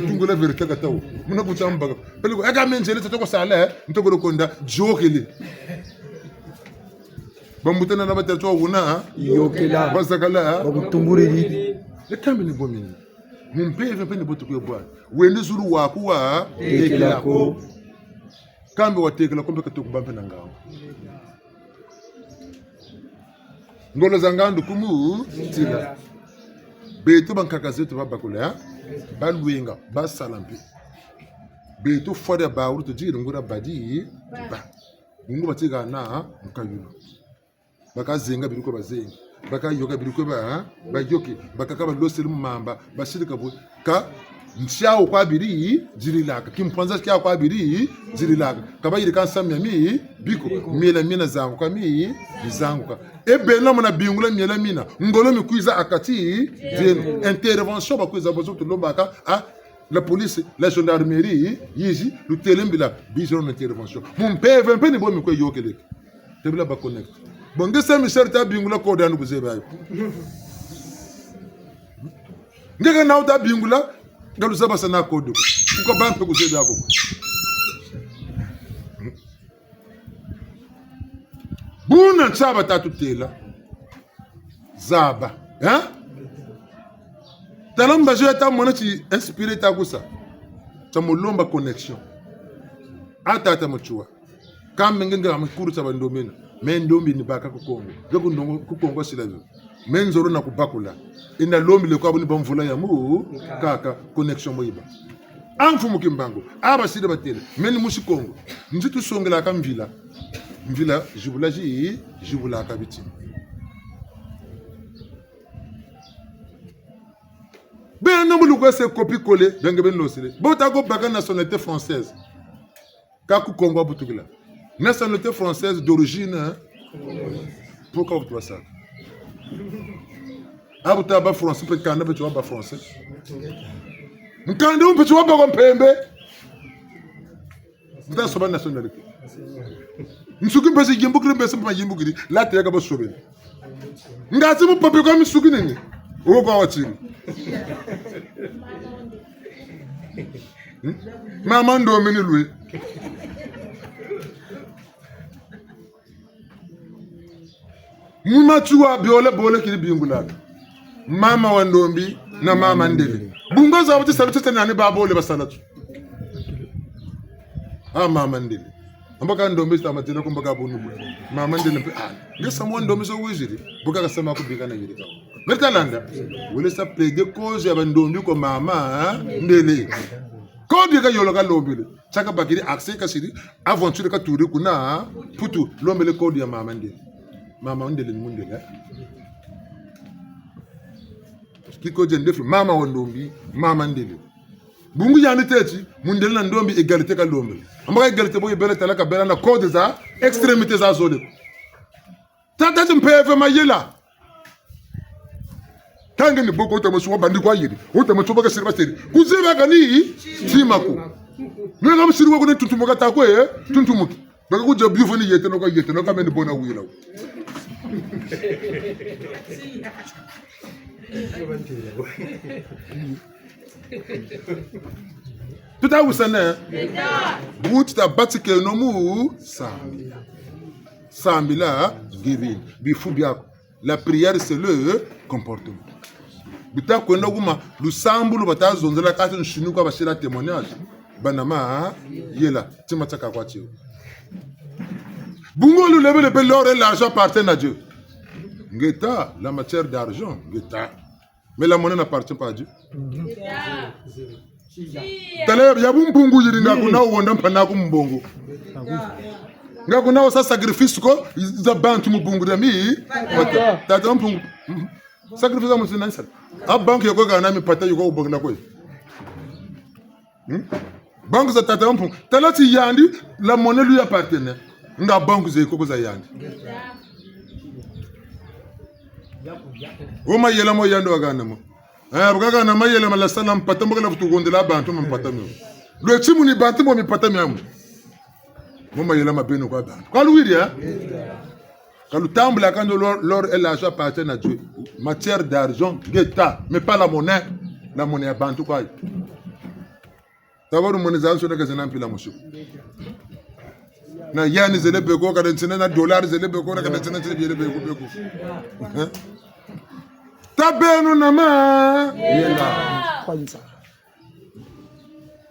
tungula verite ka tawo muna kutamba pele ko aka menjele toko sala ntoko konda jokele bambutana na batatu wuna yokela basakala bakutumburiri lekambi ni bomini mumpeve pende botu ko bwa wende zuru wako wa tekelako kambe wa tekela kombe ka toko bampe na ngawo ngolo zangandu kumu tila beto bankaka zetu babakula balwenga basalampi beto fode ba uruto jiri ngura badi ba ngo batiga na mukayulo bakazenga biruko bazenga bakayoga biruko ba yoki bakaka baloseli mamba bashirika bu ka nchao kwa biri jirilaka kimpanza kya kwa biri jirilaka kabayiri kansamya mi biko miela mina zangu kwa mi bizangu ka ebe na mona bingula miela mina ngolo mi kuiza akati zenu intervention ba kuiza bozo to lombaka la police la gendarmerie yizi lu telembila bizo na intervention mon peve mpeni bo mi ko yokele tebila ba connect bonge sa mi sharta bingula ko danu kuzeba yo ngeke na uta bingula galu zaba sana kodo uko bampe kuzebe yako buna tsaba tatutela zaba hein talamba je ta mona ci inspiré ta kusa tamolomba connexion ata machua kama ngenga mkuru tsaba ndomena men ndombi ni baka ku Kongo joku ndongo ku Kongo silazo men zoro na kubakula ina lombi le kwa buni bamvula ya mu kaka connexion moiba anfumu kimbango aba sida batele men mushi Kongo njitu songela ka mvila jibula ka biti ben no mulu ko se copie coller benge ben losile bota go baka nationalité française ka ku Kongo butugila nationalité française d'origine pourquoi tu vois ça abuta ba français pe kanda pe ba français nkande umpe tu ba kompembe nda soba nationalité nsuki mbese jimbu kire mbese mpa jimbu kire la te ga ba sobe ngasi mu papi ko mi suki nini o ko watini mama ndo meni lui muma tuwa bole kiri bingulaka mama wa ndombi na mama ndele bungo za wuti salatu tena ni babole basalatu mama ndele ambaka ndombe stamatela kumbaka bonu mama ndele pe ngesa mo ndombe so wiziri buka kasema kubika na yiri kawo metalanda wele sa plege cause ya bandombi ko mama ndele kodi ka yolo ka lombele chaka bakiri accès ka siri aventure ka turi kuna putu lombele kodi ya mama ndele ni mundele kiko jendefu mama wondombi mama ndele bungu yani teti mundele na ndombi égalité ka lombele ambaka égalité boye bele talaka bela na code za extrémité za zone tata mpeve mayela tange ni boko utamuswa bandi kwa yiri utamuswa ka sirba siri kuziba kani timako nanga msiri wako tuntumuka takwe tuntumuki baka kuja bifu ni yete no ka meni bona wila tuta usana buti ta batike no mu sambi la giving bifu biako la prière c'est le comportement bita kwenda kuma lusambu bata zonzela kati nshinu kwa bashira témoignage banama yela tima tsaka kwa tio bungo lu lebe le l'or et l'argent appartiennent à Dieu ngeta la matière d'argent ngeta mais la monnaie n'appartient pas à Dieu tale ya bumpungu yiringa kuna wonda mpana ku mbongo ngakuna sa sacrifice ko za bantu mubungu dami tata mpungu sacrifice amusi nansa bank yoko kana mi pata yoko ubogla ko bank za tata mpungu talati yandi la monnaie lui appartenait nga bank ze ko za yandi o mayela mo yando agana mo bukaga na mayela mala salam pata mo kala futugondela bantu mo pata mo lo chimu ni bantu mo mi pata mi amu mo mayela mabeno kwa bantu kwa luidia quand le temple quand l'or et l'argent appartiennent à Dieu matière d'argent geta mais pas la monnaie à bantu kwa tabaru monnaie za sona kazana mpila mushu na yani zele beko kada tsena na dollar zele beko kada tsena zele beko tabeno na ma yela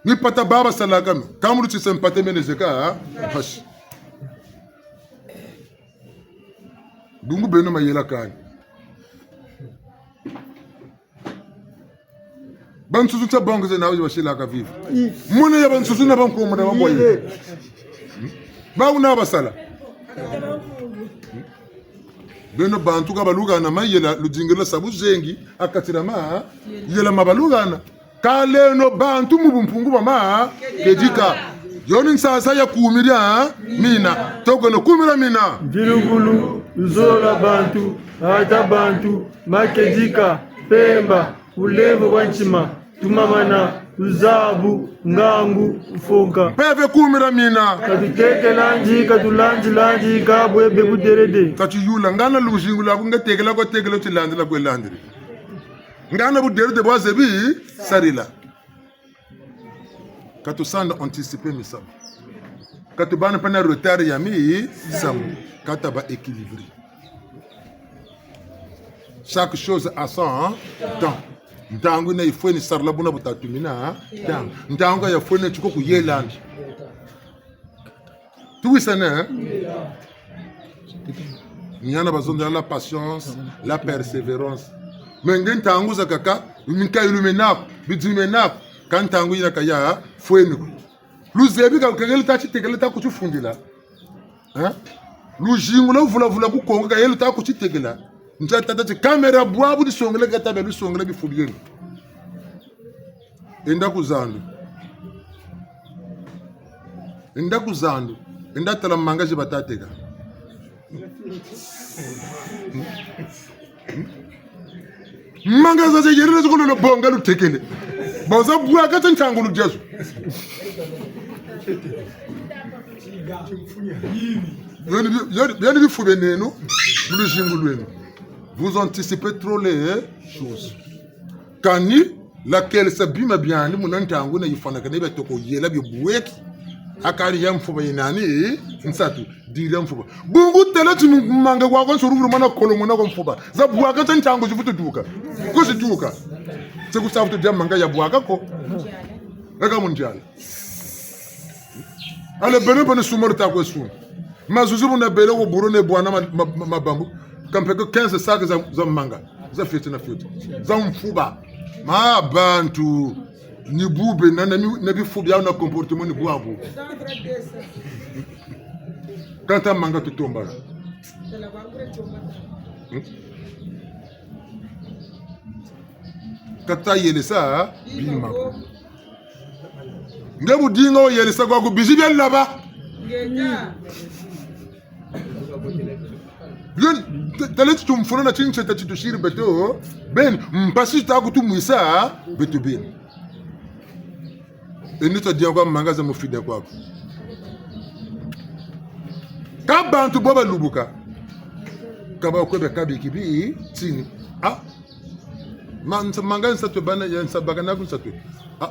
ni pata baba salagam kamru tsi sempate menezeka fash dungu beno ma yela kan ban susu ta bango ze na uji bashila ka vive mune ya ban susu na ban ko mo da ban boye ba una basala beno bantu ka balugana mayela lujingela sabu zengi akatira ma yela mabalugana kaleno bantu mubumpungu mama kejika yoni sasa ya kuumiria mina tokono kumira mina Dilugulu uzola bantu ata bantu makejika pemba ulevo wanchima tumamana uzabu ngangu ufonka peve kumira mina katuteke lanji kabwe bekuderede kati yula ngana lujingu la kungatekela ko tekela tilandila ko landiri ngana buderede boazebi sarila katu sanda anticiper misam katu bana pana retard yami sam kata ba équilibré chaque chose a son temps ntangu na ifweni sarla buna butatumina temps ntangu ya fweni chuko ku yeland tout ça ne nyana bazonda la patience la persévérance menge ntangu za kaka minka illuminap bidimenap kan tangu ina kaya fweni luzebi ka kagele ta chitekele ta kuchufundila lujingu la vula ku konga kayele ta kuchitekela njata ta kamera bwabu di songele kata be songele bi fubiyeni enda kuzandu enda tala mangaje batateka mangaza je yere zo lo bonga lu tekele boza bwa ka tantangu lu jesu yoni bi fubenenu lu jingulwenu vous anticipez trop les choses kani laquelle sabima bien ni munantangu na yifana kana be toko yela bi buweki akari yamfuba yinani nsatu dira mfuba bungu telati manga kwa kwa sururu mana kolomo na kwa mfuba za buwaka tantangu jifutu duka ko si duka se ku safutu jam manga ya buwaka ko aka munjala ale bene sumor ta ko sum mazuzu na bele wo buru ne bwana mabambu kampeko 15 sacs za manga za fete na fete za mfuba ma bantu ni bube na bi fubi ya na comportement ni buabu kanta manga tutomba kata yelesa bima ngebu dingo yelesa kwa kubizibia laba yon talet tumfuna na chinche tatushiri beto ben mpasi taku tumwisa beto ben enita diangwa mangaza mufide kwako kabantu boba lubuka kaba kwebe kabi kibi tini manga nsatwe bana ya nsabaka naku nsatwe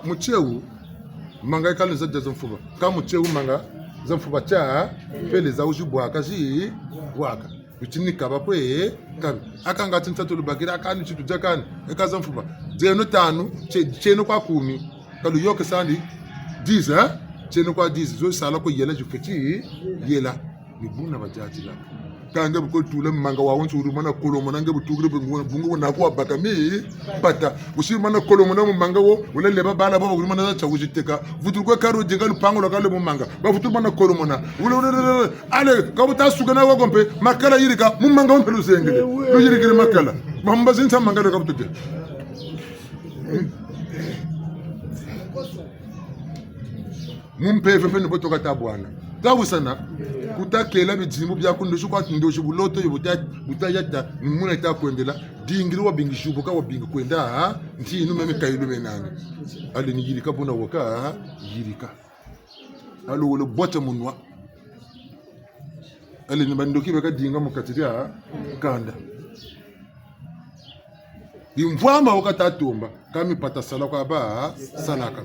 muchewu manga ikale zaja zamfuba ka muchewu manga zamfuba cha pele za ujibwa kazi waka bitini kaba kwe kabi akanga tinsatu lubakira akani chitu jakani ekaza mfuba zeno tanu cheno kwa 10 kalu yoke sandi 10 cheno kwa 10 zo sala ko yela jufeti yela ni buna bajaji la kanga bukol tule manga wa won suru mana kolo mana nge butugre bungu na ko bakami pata usi mana kolo mana manga wo wala leba bala baba mana za chawujiteka vutu ko karo jinga lupango lo kale manga ba vutu mana kolo mana wala ale ka buta sugana wa gompe makala yirika manga on pelu sengede lo yirika makala mamba zinsa manga do ka butu mumpe fefe ne botoka tabwana tawusana kutakela bidzimu byakundo shukwa ndo shibuloto butayata muna ita kwendela dingiri wa bingi shubuka wa bingi kwenda nti inu meme kayilu menani ale ni yirika bona woka yirika alo wole bota munwa ale ni bandoki beka dinga mukatiria kanda imvama wakata tumba kami pata sala kwa ba salaka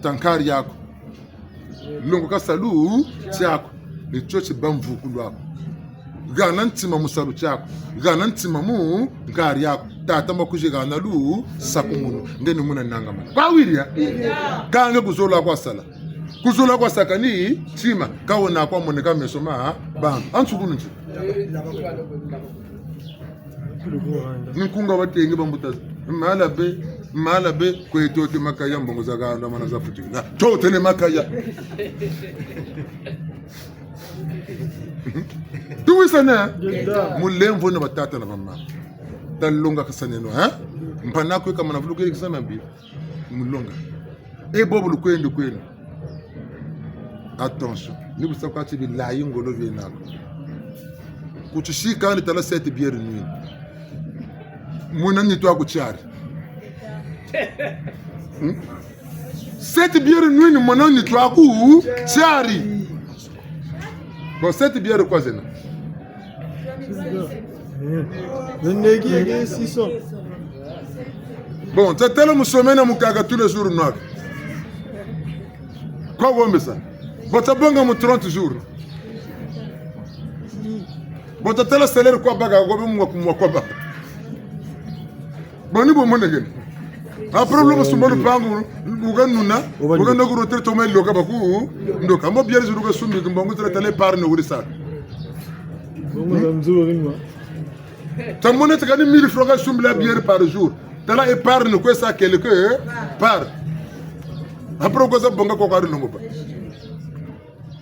tankari yako longo ka salu chako ni chochi bamvuku lwako gana ntima musalu chako gana ntima mu ngari yako tata makuje gana lu sakumunu ndeni muna nangama kwa wiria kange kuzola kwa sala kuzola kwa sakani tima kawona kwa moneka mesoma bam ansukunu nje nikunga watenge bambutaza mala be kwetote makaya mbongo za ganda mana za futinga tote le makaya tuwisana mulemvo na batata na mama talonga kasaneno mpana ko kama na vuluke kisana bi mulonga bobo lukwendo kwenu attention ni busakati billahi ngolo venako kuchishika ni tala 7 bière nuit muna nitwa kuchari 7 bière nuit ni mwana nitwa ku chari bon 7 bière kwa zena Negi 600 bon tatela musomena mukaga tous les jours noir kwa gombe ça botabonga mu 30 jours botatela salaire kwa baga gobe mu kwa baga boni bo monegen a problème sumolu pangu uganuna uganda ko rotere to mel loka baku ndoka mo biere zuruga sumbi mbongo tele par no wurisa bongo zamzuri ma tamone takani 1000 francs sumbi la biere par jour tala épargne ko ça quelque part après ko za bonga ko karu no ba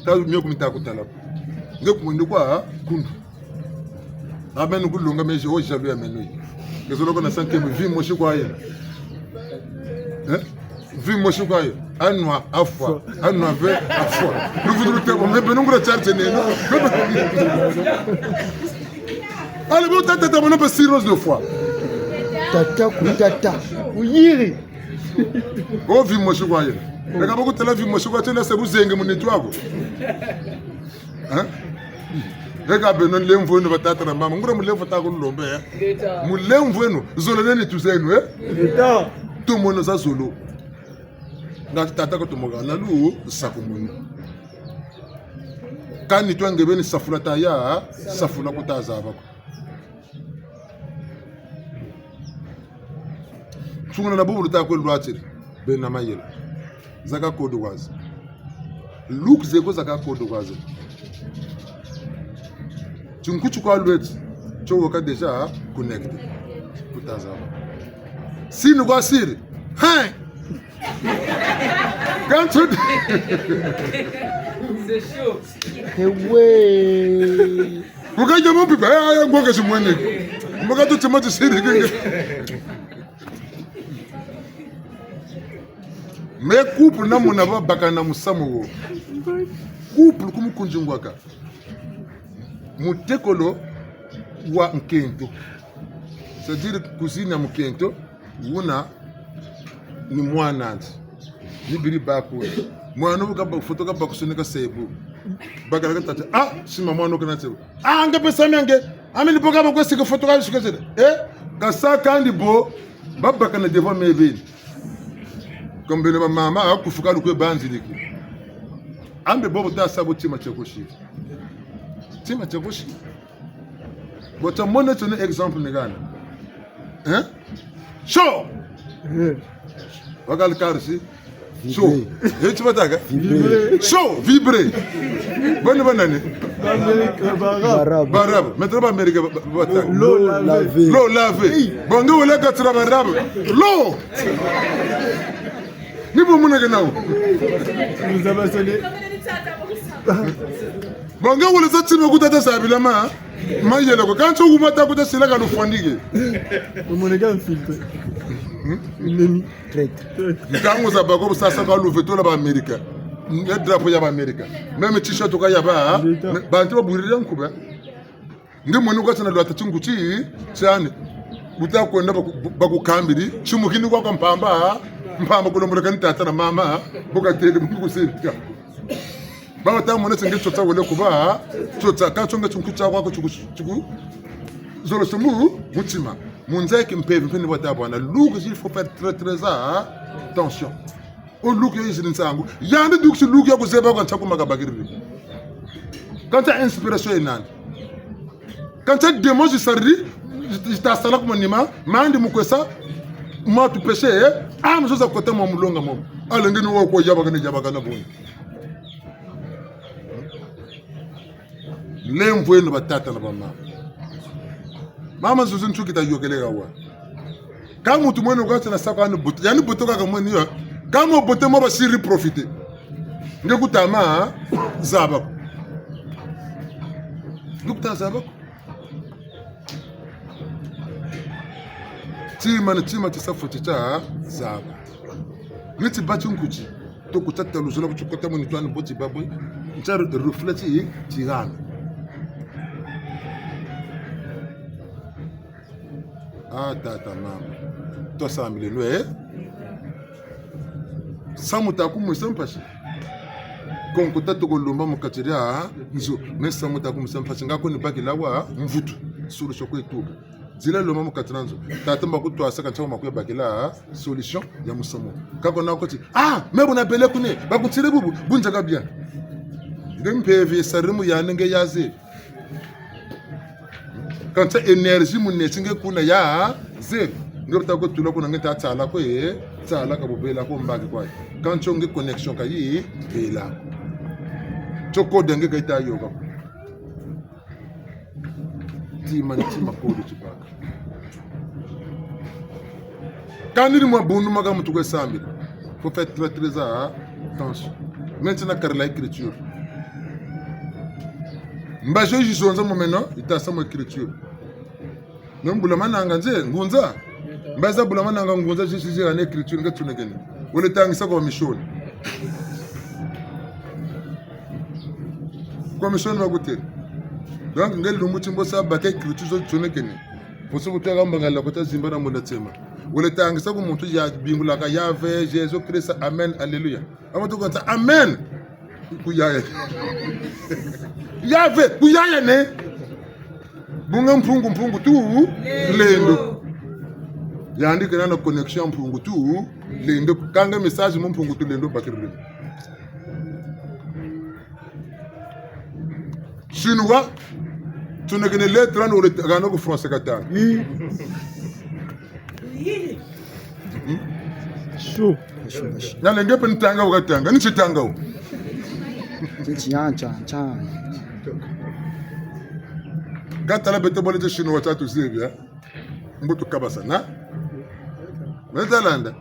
ta nyo kumita ko tala ngeko ndo kwa kundu amen kulunga meje o jalu ya menu ngezolo na 5e vie moshi kwa yena vie moshi kwa yo anwa afwa anwa ve afwa nous voudrons te on me benungura charge neno allez bon tata mon pas cirrhose de foie Tata kutata uyiri o vie moshi kwa yena daga boko tela vie moshi kwa tena se buzenge munetu wako rega benon lemvo no batata na mama ngura mulemvo ta ko lombe mulemvo no zolo neni tuzenu Eta tout mono za zolo na tata ko tumoga na lu sakumunyu kani twenge beni safula ta ya safula ko ta za bako tungana na bubu ta ko lwatiri bena mayela zaka ko do wazi Luke zeko zaka kodo kwazo. Tunkuchu kwa lwet. Chowoka déjà connecté. Kutazama. Sini kwa siri. Hein? Quand tu C'est chaud. Ewe. Mukaja mpipa ya ngoka simwene. Mukatu timoti siri kinge. Me couple na muna ba bakana musamu wo. Couple kumukunjungwaka. Mutekolo wa nkento. C'est-à-dire cousine ya mkento wuna ni mwananzi. Ni biri bako. Mwana buka foto ka bakusonika sebu. Bakala tata sima mwana kana sebu. Anga pesa myange. Ameni boka bako sika foto ka suka zede. Kasa kandi bo babaka na devant mebe. Comme bene mama akufuka lukwe banzi liki. Ambe bobo ta sabu tima chekoshi. Tima chekoshi. Bota mona tone exemple negana. Hein? Show. Wakal karsi. Show. Tu vas taga? Show, vibrer. Bonne banane. Barab. Maintenant ba Amérique ba taga. L'eau lavée. L'eau lavée. Bongo wala ka tra barab. L'eau. Ni bo mona ganaw. Nous avons sonné. Bongo wala sa tsima kutata sabila ma. Mayela ko quand tu mata kuta sila ka no fondige. Mon gars filtre. Neni Traître. Ngango za bako sasa ka luve to la ba America. Ne drapeau ya ba America. Même t-shirt to ka ya ba. Bantu baburira nkuba. Ndi munu ko tsana lwata tsinguti cyane. Buta kwenda bakukambiri chimukini kwa mpamba. Mpamba kulomura kan tata na mama. Boka tele mungu sentika. Baba ta mona tsenge tsotsa wole kuba. Tsotsa ka tsonga tsunkuta kwa ko tsuku. Zolo semu mutima. Munzai qui me paye, il faut faire très attention. Au look, il y a un look qui look quand tu as inspiration, quand tu as des mots, je t'ai installé comme un imam, je t'ai ça, moi tu péché, je suis à côté de mon moulonga. Alors, je suis à côté de mon moulonga. L'envoyé ne va pas t'attendre. Mama zuzu nchuki ta yokelega wa. Kama mtu mwene kwa tena saka ni buto. Yani buto kaka mwene yo. Kama buto mo ba siri profiter. Nge kutama zabako. Nukta zabako. Tima tisafu tita zaba. Niti bati nkuchi. To kutata luzula kuchukota mwene tuani boti babwe. Ncharo refleti tirana. Tata mama. Toi ça me le Samutaku musampashi. Konkuta to kolomba mukatiria nzo. Mais samutaku musampashi ngako ni baki lawa mvutu solo shoko etuba. Zila loma mukatiranzo. Tata mbako to asaka nchako makuya baki la solution ya musamo. Kako na koti. Mais on appelle kune bakutire bubu bunjaga bien. Ndempeve sarimu ya nenge yaze. Quand tu as énergie, tu as quand tu as une connexion, tu es là. Tu as une connexion. Quand tu as il faut faire très attention. Maintenant, tu as l'écriture. Mbajo jisonza momeno itasama écriture. Nombulama nanga nze ngunza. Mbaza bulama nanga ngunza jisije ane écriture ngatunegene. Wole tangisa kwa mission. Kwa mission bagote. Donc ngeli lumuti mbosa baka écriture zo tunegene. Poso kutaka mbangala kota zimbana mondatsema. Wole tangisa kwa muntu ya bingula ka yave Jésus Christ amen alléluia. Amato konta amen. Kuyaye. Yave, kuyaya ne? Bunga mpungu tu lendo. Yandi kana na connexion mpungu tu lendo. Kanga message mpungu tu lendo bakirri. Chinois, tu ne connais lettre en ou gano ko français kata. Chaud. Nalenge pen tanga wakatanga, ni chitanga. C'est tiens. Gata la bete bole chino watatu zebia. Mbutu kabasa na. Metalanda.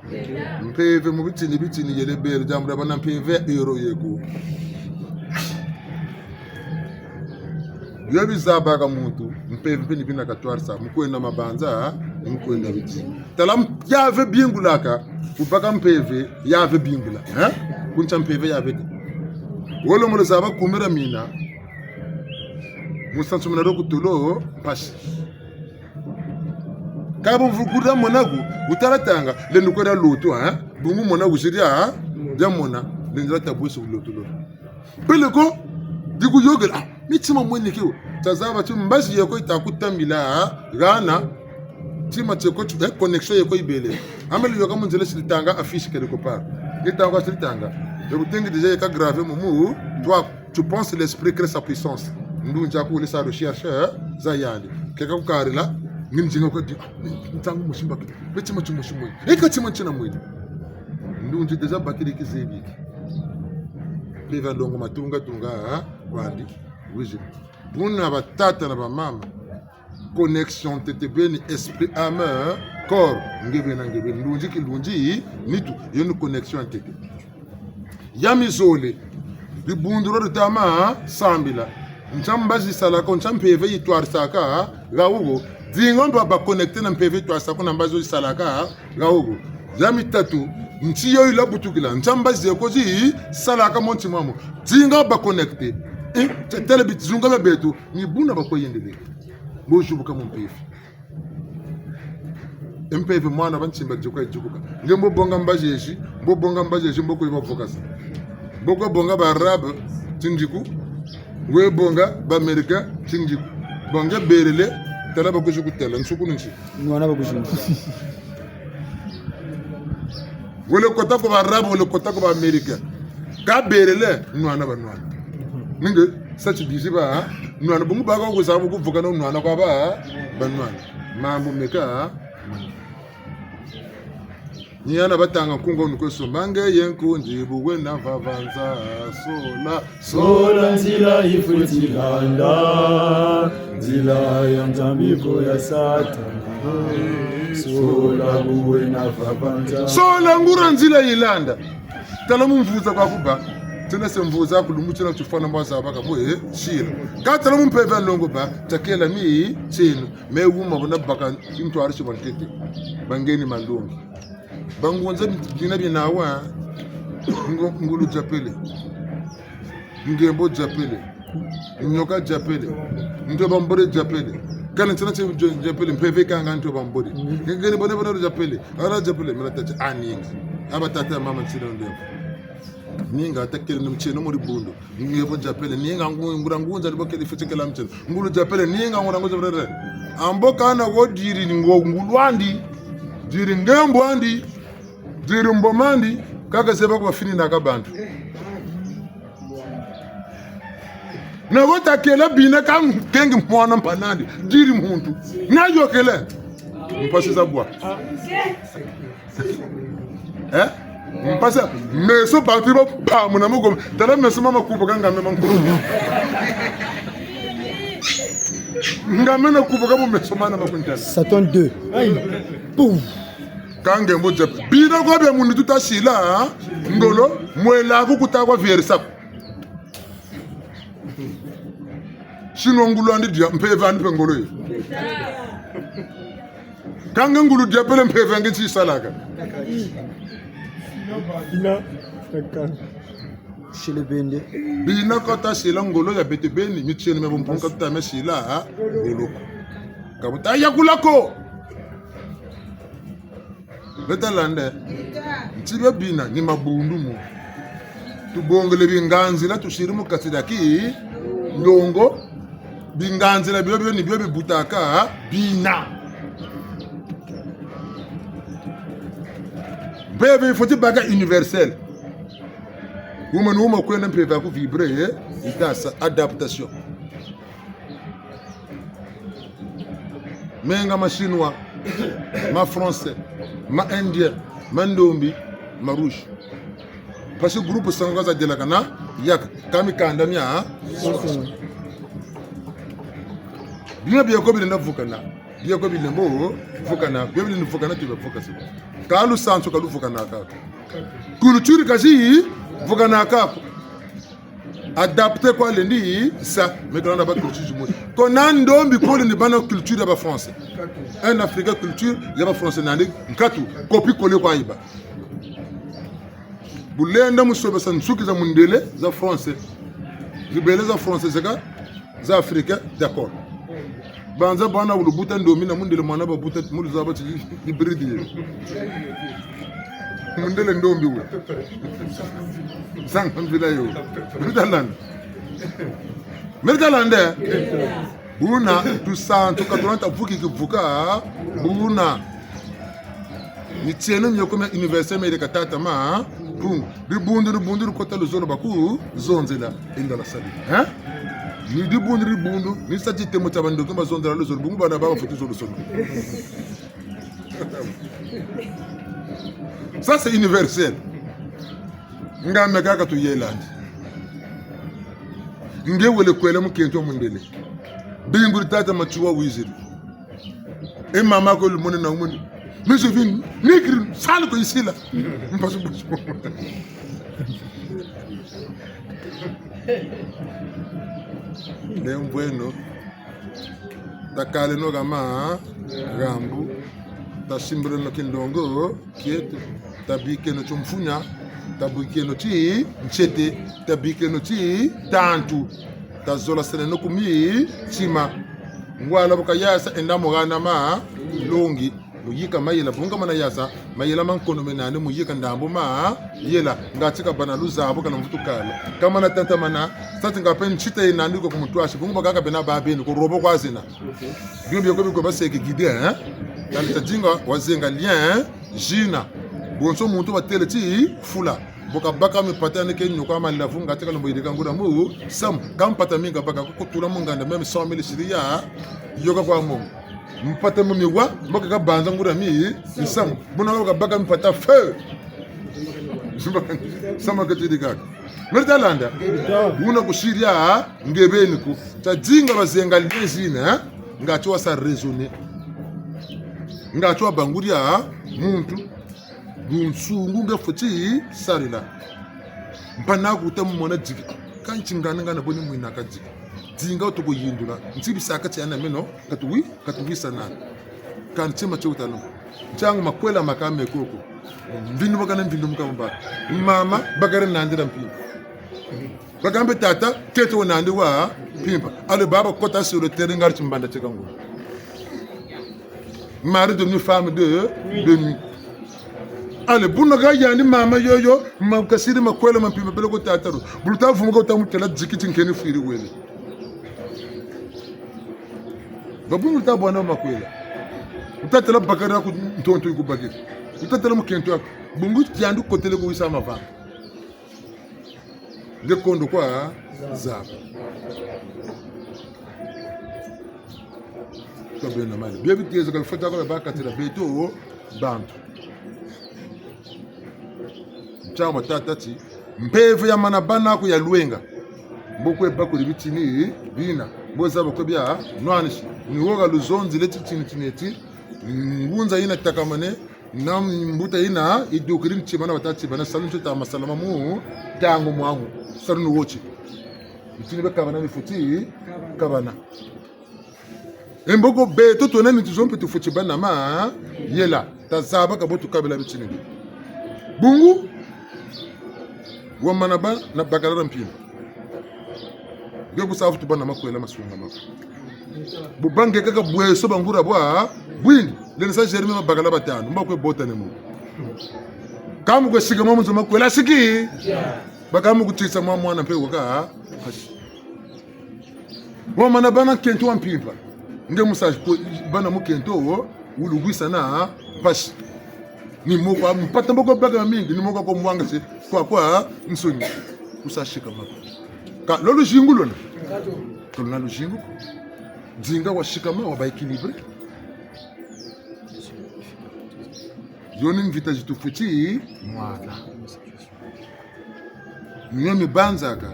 Mpeve mu bitini yele bele jamra bana mpeve euro yeko. Yobi zabaga muntu mpeve ni bina katwarsa mkwenda mabanza mkwenda biti. Talam yave bingulaka upaka mpeve yave bingula, kuncha mpeve yave. Wolo mo zaba kumera mina. Musansu mnaro kutulo pashi. Kabo vukuda monagu utaratanga le nukwera loto bungu monagu shiria jamona le ndirata buso loto. Peleko digu yogela mitima mwenye kiwo tazaba tu mbazi yako itakutambila gana tima cheko connexion yako ibele ameli yoka munzele silitanga affiche quelque part nitanga silitanga je vous tengue déjà ka grave mumu toi tu penses l'esprit crée sa puissance ndunja ko le sa recherche zayandi keka kukarila nginjinga ko di ntangu mushimba betima chumushimwe ekatima china mwini ndunja déjà bakiri kizebi peva ndongo matunga kwandi wije buna batata na bamama connexion tete beni esprit âme corps ngebe ndunji nitu yenu connexion tete yamizole bibunduro rutama sambila nchambazi salako nchampeve yitwar saka gaugo dingomba ba connecter na mpeve yitwar saka na mbazo salaka gaugo yamitatu nchiyo ila butukila nchambazi yakozi salaka monti mamo dinga ba connecter tele bitizunga babetu ni buna bakoyendele bojubuka mu mpeve mwana banchimba juka ngembo bonga mbajeshi mboko yobokasa boko bonga ba arab tinjiku we bonga ba amerika tinjiku bonga berele tala bakojuku tela nsuku nchi Mwana bakushimba. wole kota ko ba arab wole kota ko ba amerika ka berele nwana ninge sachi biziba nwana bungu baga ko sabu ku vuka no nwana kwa ba banwana mambo meka Nyana batanga kungo nuko somange yenkunji buwe na vavanza sola nzila ifutilanda nzila ya nzambiko ya satana sola buwe na vavanza sola ngura nzila ilanda talamu mvuza kwa kuba tena semvuza kulumuchina tufana mbaza baka boye shira ka talamu mpeva longo ba takela mi chino mewuma bona baka into arishi bantete bangeni mandongo bangonza bina binawa ngulu japele ngembo japele nyoka japele ndo bambore japele kana tsana tse japele mpeve kanga ndo bambore ngeni bona japele ara japele mlata aningi abatata mama tsina ndo ninga atakele mcheno muri bundo ngebo japele ninga ngurangunza libokele fitikela mcheno ngulu japele ninga ngurangunza brere amboka na godiri ngulwandi diri ngembo andi diri mbomandi kaka seba kwa fini na kabantu na wota kele bina kan kengi mwana mpanandi diri muntu na yokele mpasi za bwa mpasa meso parti ba pa muna mugo tala meso mama kubo kanga mema nkuru ngamena kubo kabo meso mana makunta Satan 2. Pouf. Kange moja bina kwa be mundu tutashila ngolo mwela kukutakwa viersa shino ngulu andi dia mpeve andi pengolo yo kange ngulu dia pele mpeve ngi salaka ina kaka Chez le bende. bina kota shila ngolo ya bete beni micheni me bomponka tutame shila ngolo kabuta yakulako Betalande ntibe bina ni mabundu mu tubongele binganzi la tushirimu katidaki ndongo binganzi la byo ni byo bibutaka bina bebe foti baga universel woman kwenda mpeva ku vibrer itasa adaptation menga machinwa ma français ma indien ma ndombi ma rouge parce que groupe sangaza de la kana yak kami kandamia bien ko bi na vukana bien ko bi na mo vukana bien bi na vukana tu vukasi kalu sanso kalu vukana ka culture kazi vukana ka adapté kwa lendi ça mais quand on a pas culture du monde qu'on a ndombi ko le bana culture ba français un africain culture ya ba français nandi nkatu copie coller kwa iba bulenda musobe sansuki za mundele za français libele za français za africain d'accord banza bana ulubuta ndomi na mundele mwana babuta muluza ba hybride mundele ndombi we sang bila yo Mergaland buna tu santo katolanta vuki vuka buna ni tieno nyokome université me de katata ma bun ribundu kota lo zone baku zonzela inda la sali hein ni ribundu ni sati temo tabando kama zonzela lo zone bungu bana baba futu zo zone ça c'est universel ngame kaka tu yelandi nge wele kwele mukento mundele binguri tata machuwa wiziri e mama ko lumone na umuni mais je viens nigri sale ko isila mpasu dem bueno takale no gama gambu ta simbro no kindongo kieto tabike no chumfunya tabike no ti nchete tabike no ti tantu tazola sene no kumi chima ngwala boka yasa endamo gana ma longi muyika mayela bunga mana yasa mayela mankono menane muyika ndambo ma yela ngatika bana luzabo kana mfutu kala kama na tanta mana sati ngapen chita inandi ko kumutwashi bunga baka bena babeni ko robo kwazina byo ko baseke guide hein dans le jinga wazenga lien jina bonso muntu batele ti fula boka baka mi patane ke nyoko amala funga tika lombo idika ngura mu sam kam pataminga baka ko tula munganda même 100,000 siria yoga kwa mo mpata mu miwa boka ka banza ngura mi sam buna boka baka mi pata feu sama ke tidika mertalanda una kushiria ngebeni ku tajinga bazenga lezina ngacho sa raisonner ngacho banguria muntu gunsungu ngafuti sarila mpana kutamu mona jiki kanchingana ngana boni mwina kajiki dinga utuko yindula ntibi saka cyana meno katuwi sana kan chima chutalo changu makwela makame koko mbinu bakana mbinu mukamba mama bagare nandira mpi bagambe tata keto nandi wa pimpa ale baba kota sur le terrain ngar chimbanda chekango mari de une femme de nuit. Ale buna ga yani mama yoyo makasiri makwela mampima pele ko tataru bulta fumu ko tamu tela jikiti nkeni firi wele babu bulta bona makwela utatela bakara ko ntonto ko bagir utatela mu kento bungu tiandu ko tele ko wisa mava de kondo kwa za to bena mali bebi tieza ka fota ko ba katira beto bantu chama tatati mpevu ya manabana ku ya luenga mbokwe bako libitini bina boza bako bya nwanishi ni woga luzonzi leti tineti ngunza ina takamane nam mbuta ina idukirin chimana watati bana saluntu ta masalama mu tangu mwangu sarunu wochi bitini bakabana mifuti kabana emboko beto tonani tuzompe tufuti bana ma yela tazaba kabotu kabela bitini bungu wamanaba na bagara mpino gebu safu tubana makwela masunga mako bubange kaka bweso bangura bwa bwindi lensa jerime mabagala batano mbakwe botane mu kamu gwe siga mu nzo makwela siki bakamu kutisa mwana mpe waka wamanaba na kento wampimpa nge musaje bana mu kento ulugwisa na bashi ni moko mpata mboko baga mingi ni moko ko mwanga se kwa nsonyi usashika mako ka lolo jingulo na to na lojingu dinga washikama wa ba équilibré yoni invita jitufuti mwana Nous banzaka.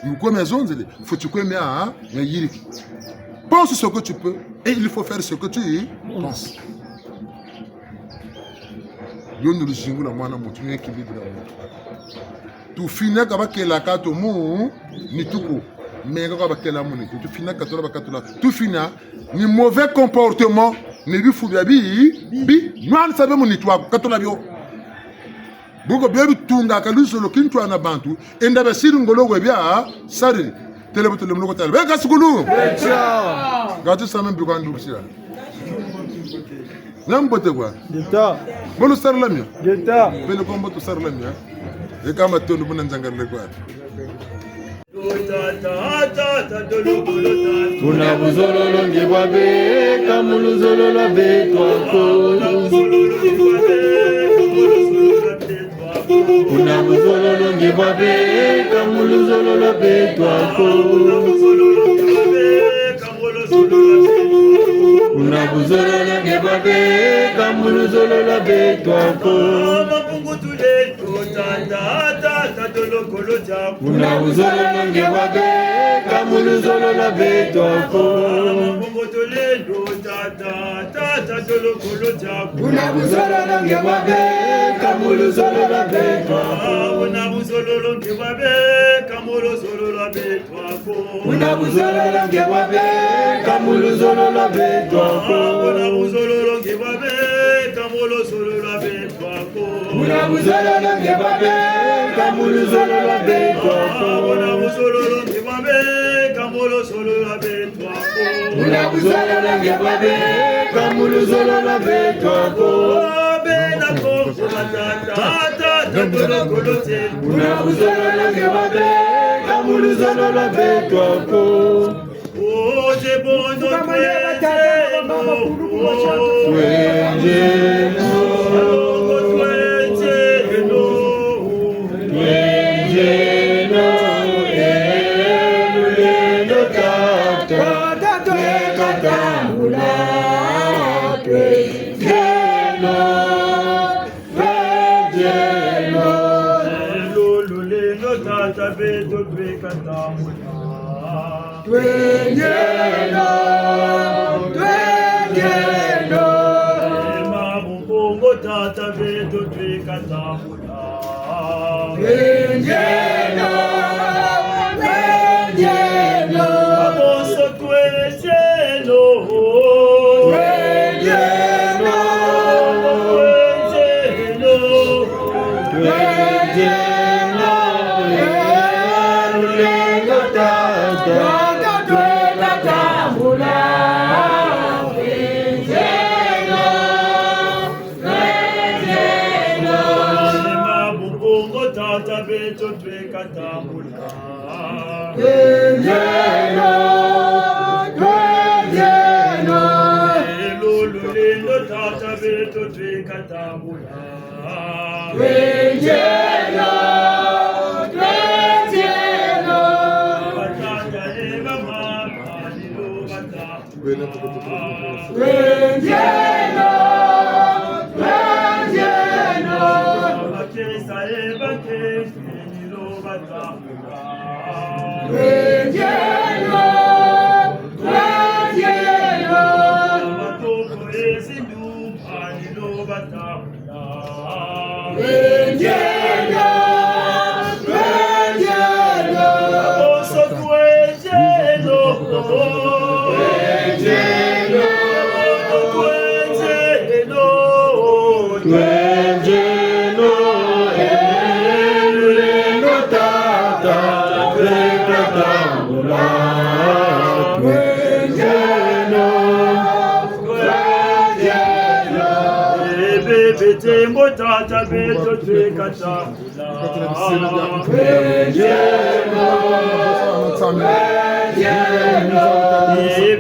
Nous comme zonzele, faut tu comme ya yiri. Pense ce que tu peux et il faut faire ce que tu penses. Yo nous jingu la mwana mutu ni équilibre la mutu. Tu finis kaba kela kato mu ni tuko. Mais kaba kela mu ni tu finis kato ba kato la. Tu finis ni mauvais comportement ni bi fu bi nwan sabe mu ni twa kato la bio. Buko bebi tunga kaluso lo kintu ana bantu enda ba siringolo we bia sari telebo mloko tele be kasukulu echa gatu samen bi kwandu bisira nambote kwa Geta. bolu sarlamia Geta. bele kombo to sarlamia e kama tonu buna njangarle kwa Kuna buzololo ngebabe kamulu zololo betwako. Kuna buzololo ngebabe kamulu zololo betwako. Kuna buzololo ngebabe kamulu zololo betwako. Kuna buzololo ngebabe kamulu zololo betwako. Kuna buzololo ngebabe kamulu zololo betwako. Una buzololo ngebabe kamulu zololo betwako. Una buzololo ngebabe kamulu zololo betwako. Una buzololo ngebabe kamulu zololo betwako. Una buzololo ngebabe kamulu zololo betwako. Una buzololo ngebabe kamulu zololo betwako. Una buzololo ngebabe kamulu zololo betwako. Bena kongo matata tolo kolote. Una buzololo ngebabe kamulu zololo betwako. Oje bono twejeno. Twejeno. Twejeno. Elulendo tata. Twekatambula. Twejeno. Twejeno. Elulendo tata beto twekatambula. Twejeno. Twejeno. Mabungo tata beto twekatambula. Twejeno. Twejeno. Amoso twejeno. Twejeno. Twejeno. Twejeno. Elulendo tata. Twekatambula. Twejeno. Twejeno. Mabungo tata beto twekatambula. Twejeno. Twejeno. Elulendo tata beto twekatambula. Twejeno. Twejeno. Batata eva mama nilo batata. Twejeno. Twejeno. Bakesa eva kese nilo batata. Twejeno. Twejeno. Matoko ezindupa nilo batata. Twejeno. Twejeno. Oso twejeno. Twejeno. Twejeno. Twejeno. Elulendo tata. Twekatambula. Twejeno. Twejeno. Bebe tembo tata beto twekatambula. Twejeno. Twejeno.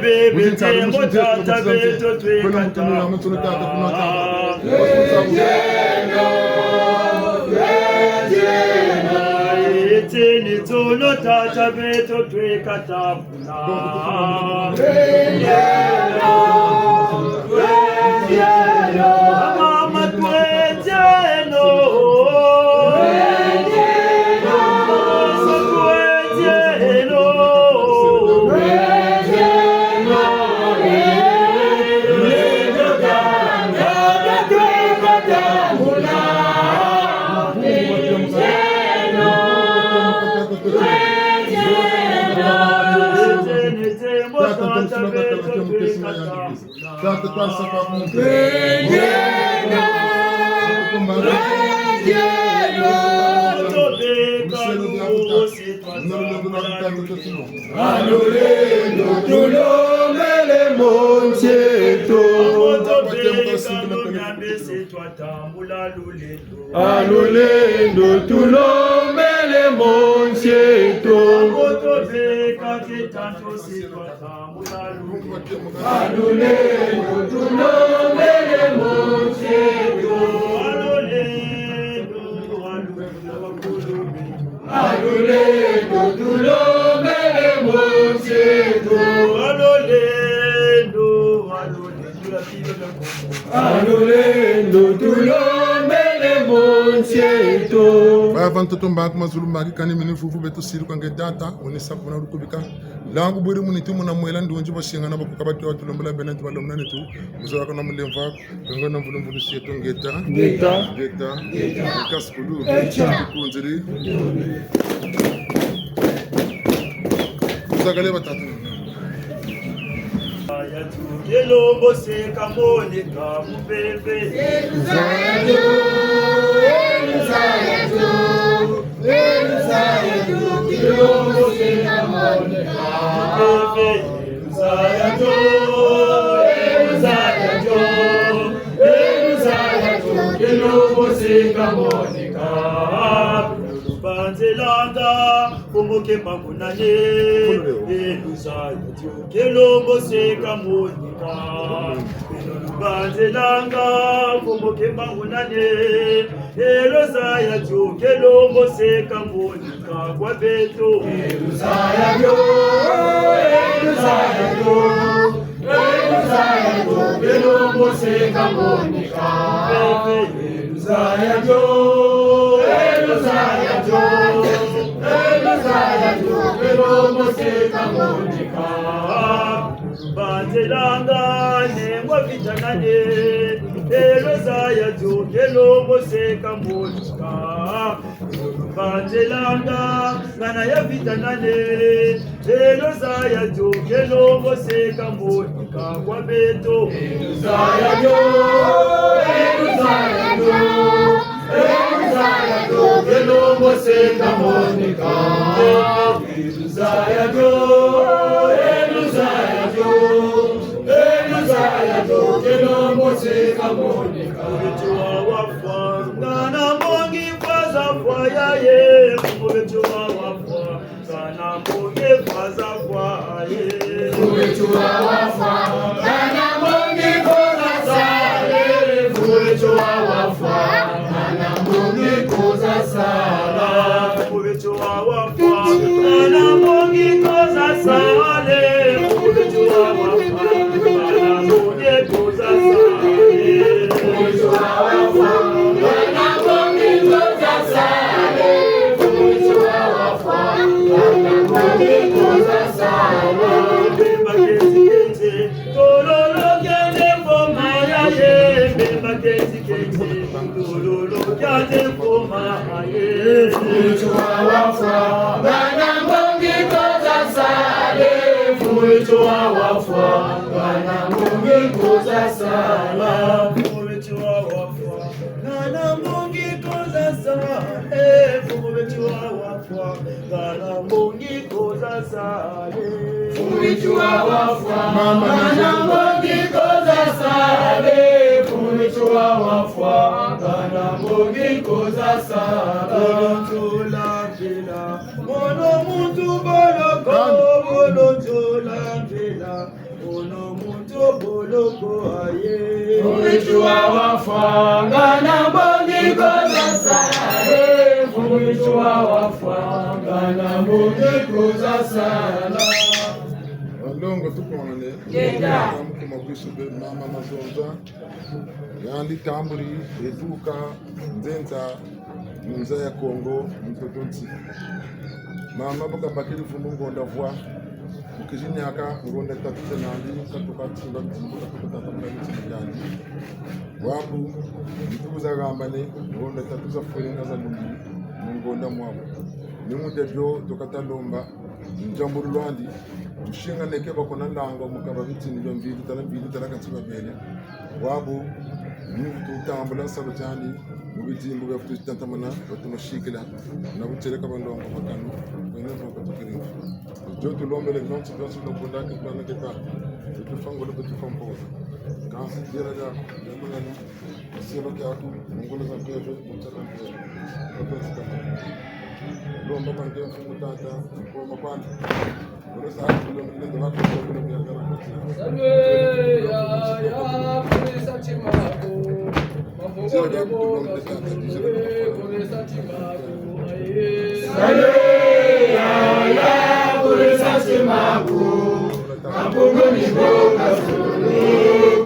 Bebe tembo tata beto twekatambula. Twejeno. Twejeno. Eteni tono tata beto twekatambula. Twejeno. Twejeno. Mama twejeno. Twejeno. Tata tumsuna kakala kia mkesi na yandu kisi. Tata kwa sapa mungu. Alolendo tulomele moncheto. Alolendo tulomele moncheto. Alolendo tulomele moncheto. Alolendo tulomele moncheto. Alolendo tulomele moncheto. Bava mtoto mbaki mazulu mbaki kani mini fufu beto siru kange data oni sapu na rukubika langu buri muniti muna mwela ndonji bashinga na bakukabati wa tulombela benenti balomnani tu muzara kana mulemva kanga na mvulu mvulu sieto ngeta kaskulu kunziri muzagale batatu Elombo seka monika mubebe Elombo seka monika Elombo seka monika Banzelanda Omoke mamunane Eluzaya Kelombo seka monika Banzelanga Omoke mamunane Eluzaya Kelombo seka monika Kwa beto Eluzaya Kelombo seka monika Eluzaya Kelombo seka monika Banzelanga Nengwa vitanane Eluzaya Kelombo seka monika Banzelanga Ngana ya vitanane Eluzaya Kelombo seka monika Kwa beto Eluzaya Kelombo seka monika Eluzaya Kelombo seka monika Kubetua wafwa Ngana mongi faza fwa ya ye Kubetua wafwa Ngana mongi faza fwa ye Kubetua wafwa Ngana mongi faza sale Kubetua wafwa Ngana mongi koza sala Kubetua wafwa Ngana mongi koza sale Kubetua wafwa Ngana mongi koza sale Kubetua wafwa Ngana mongi koza sale Kubetua wafwa Ngana mongi koza sale Bemba kezi kezi Tololo kende foma ya ye Bemba kezi kezi Tololo kende foma ya ye Kubetua wafwa Ngana mongi koza sale Kubetua wafwa Ngana mongi koza sala Kubetua wafwa Ngana mongi koza sale Kubetua wafwa Ngana mongi koza sale Kubetua wafwa Ngana mongi koza sale Kubetua wafwa Ngana mongi koza sala Tola vila Mono muntu boloko Mono tola vila Mono muntu boloko aye Kubetua wafwa Ngana mongi koza sale Kubetua wafwa Ngana mongi koza sala Longo tukonane mukuma kwisube mama mazonza yandi tamburi eduka nzenza munza ya Kongo mtotonzi mama baka bakiri fumu ngonda vwa ukijinyaka ngonda tatuze nandi katuka tsinda mtsimbuka tukutata mtsimbuka yandi wapu mtubuza gambane ngonda tatuza furenga za lumbi ngonda mwabo nimudebyo tokatalomba njamburu lwandi tushinga neke bakona ndango mukaba bitini byo mbili tala katsiba bene wabo ni tutambula sabo cyane mu bitimbu bafite tantamana batumashikira na butereka bandongo bakanu bene ko tukiri jo tulombele non ci penso no bunda ke plana ke ka tu fango le petit fampo quand c'est dire là demana no c'est lo que a tout ngolo za pepe mutaka ko ko lomba pande mutata ko mapana ora sa ko lo ne de vato ko lo ya gara salve ya purisa chimako mafungo de boka purisa chimako salve ya purisa chimako mafungo de boka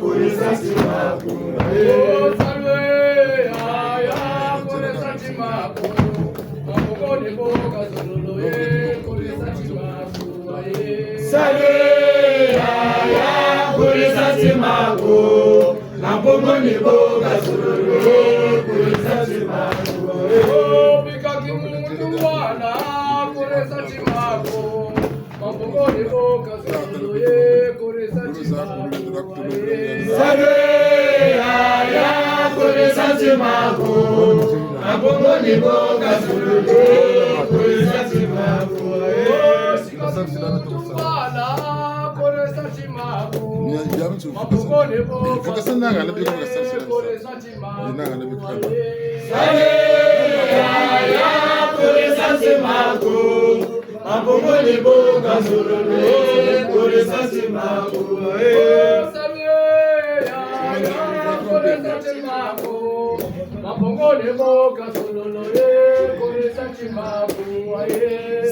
purisa chimako salve ya purisa chimako mafungo de boka purisa chimako salve ya purisa chimako mafungo de boka purisa chimako bika kimuntu wana purisa chimako mafungo de boka purisa chimako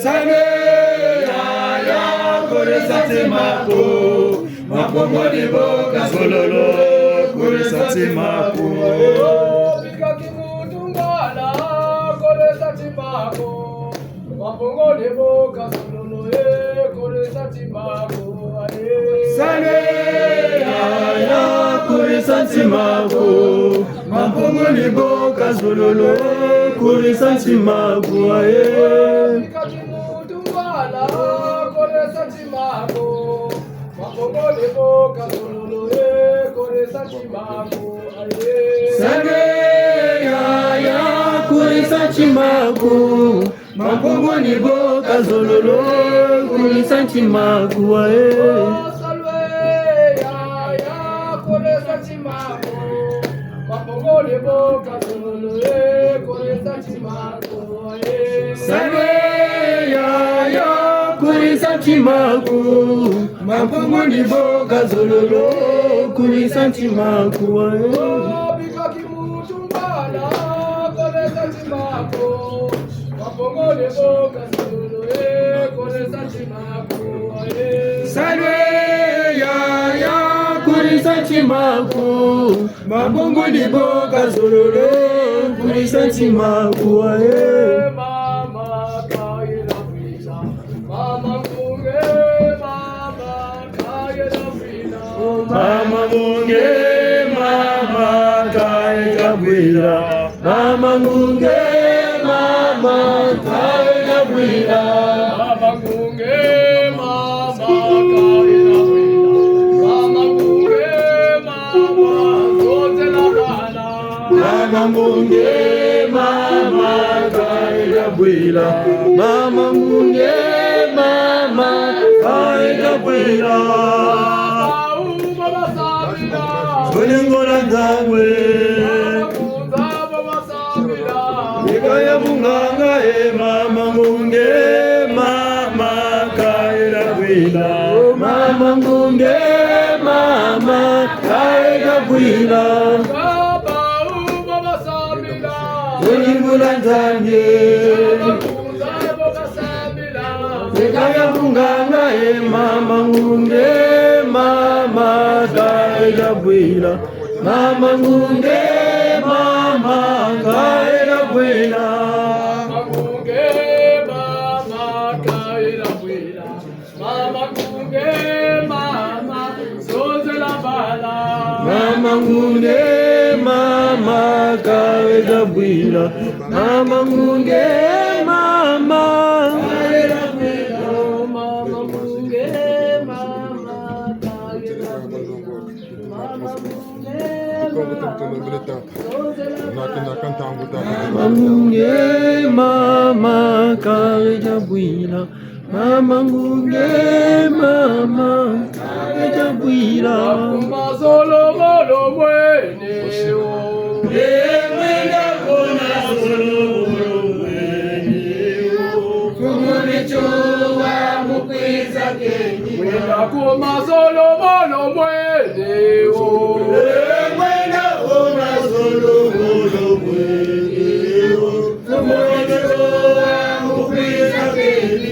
salve ya purisa chimako mafungo de boka purisa chimako Mangunge mama kareja bwila mama ngunge mama kareja bwila mazolo molo mwene o mwenda kona solo molo mwene o kumulicho wa mukwiza kenyi mwenda kuma solo molo mwene o mwenda kona solo molo mwene o kumulicho wa mukwiza kenyi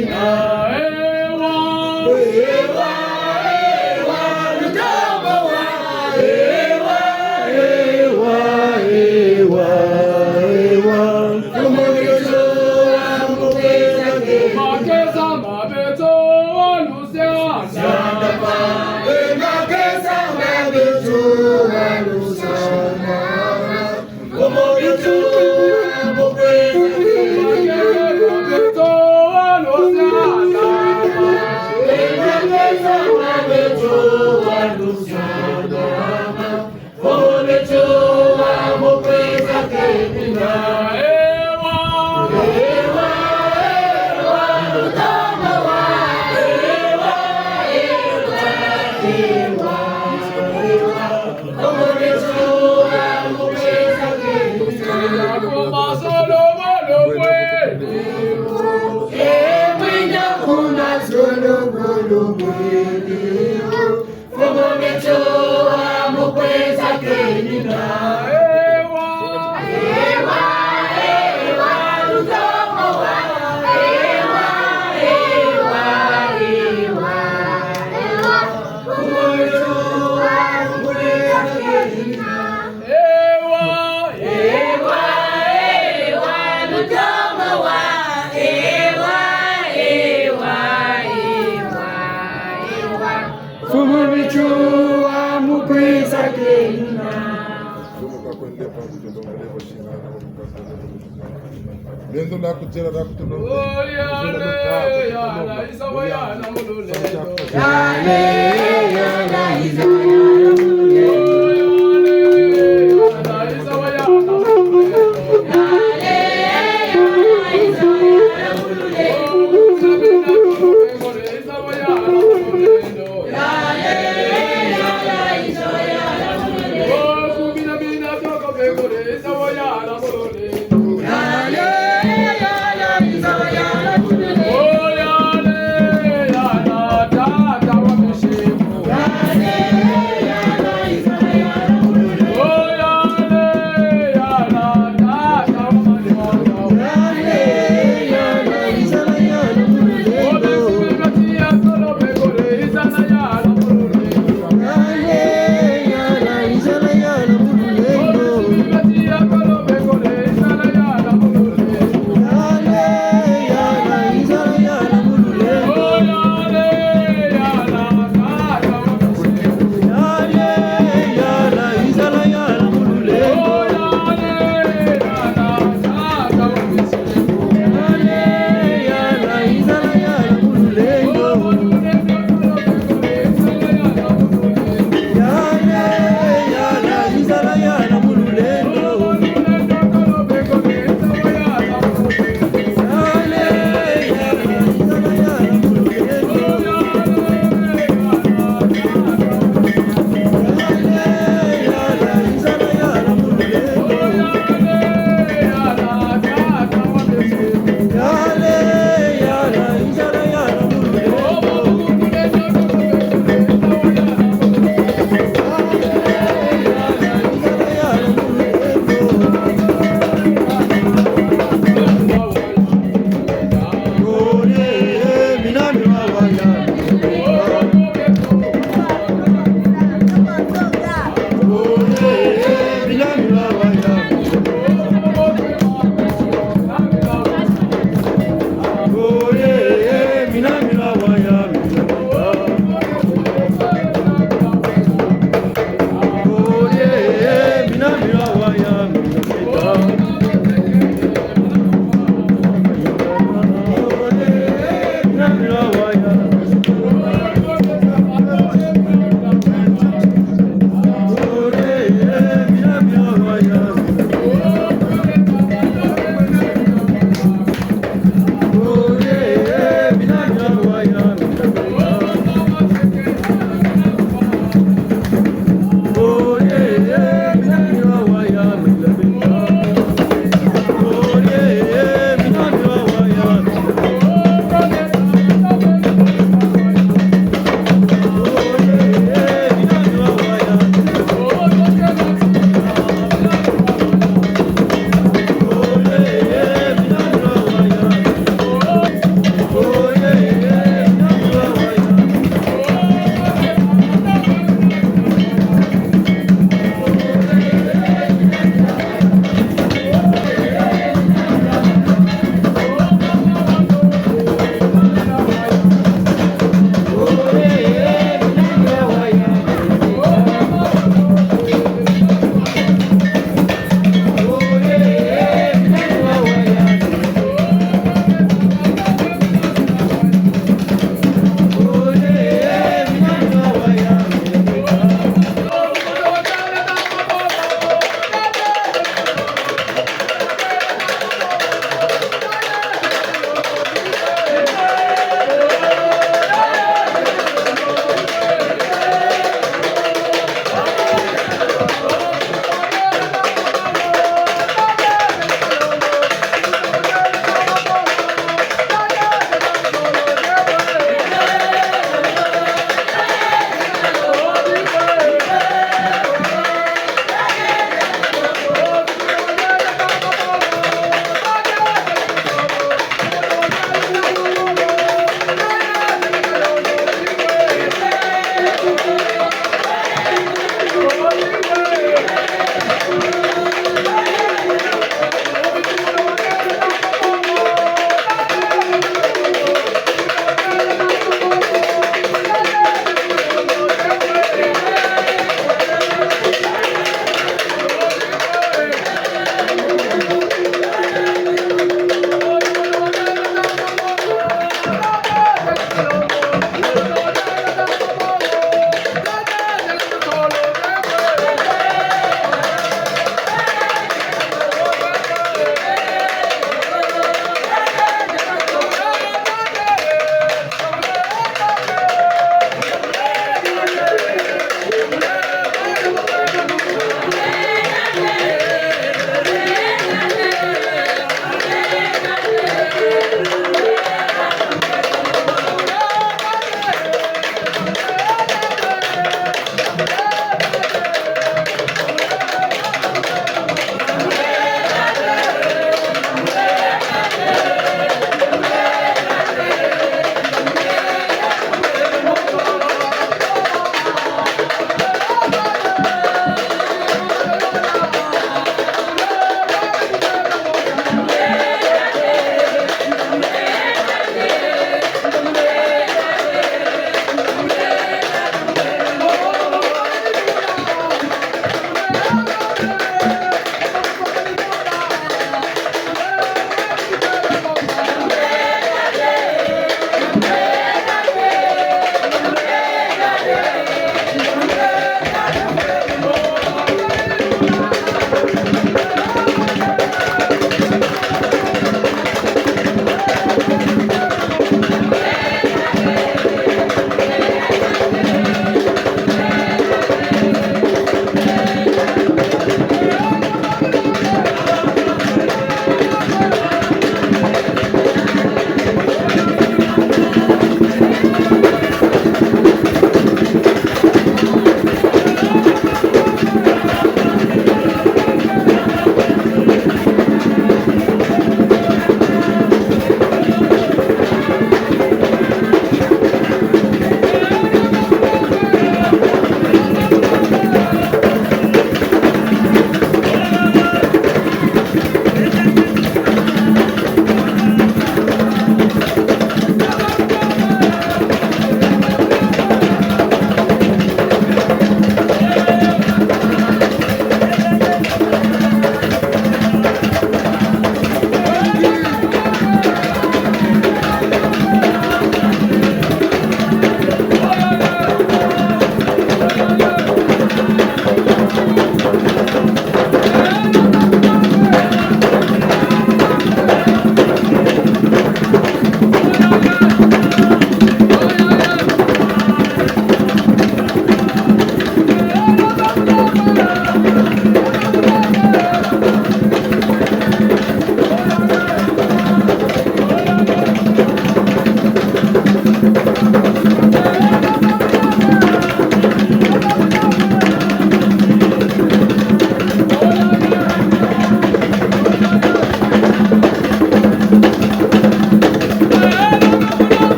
Lendo la kutera la kutera. Oh ya le ya la isa wa ya na mulule.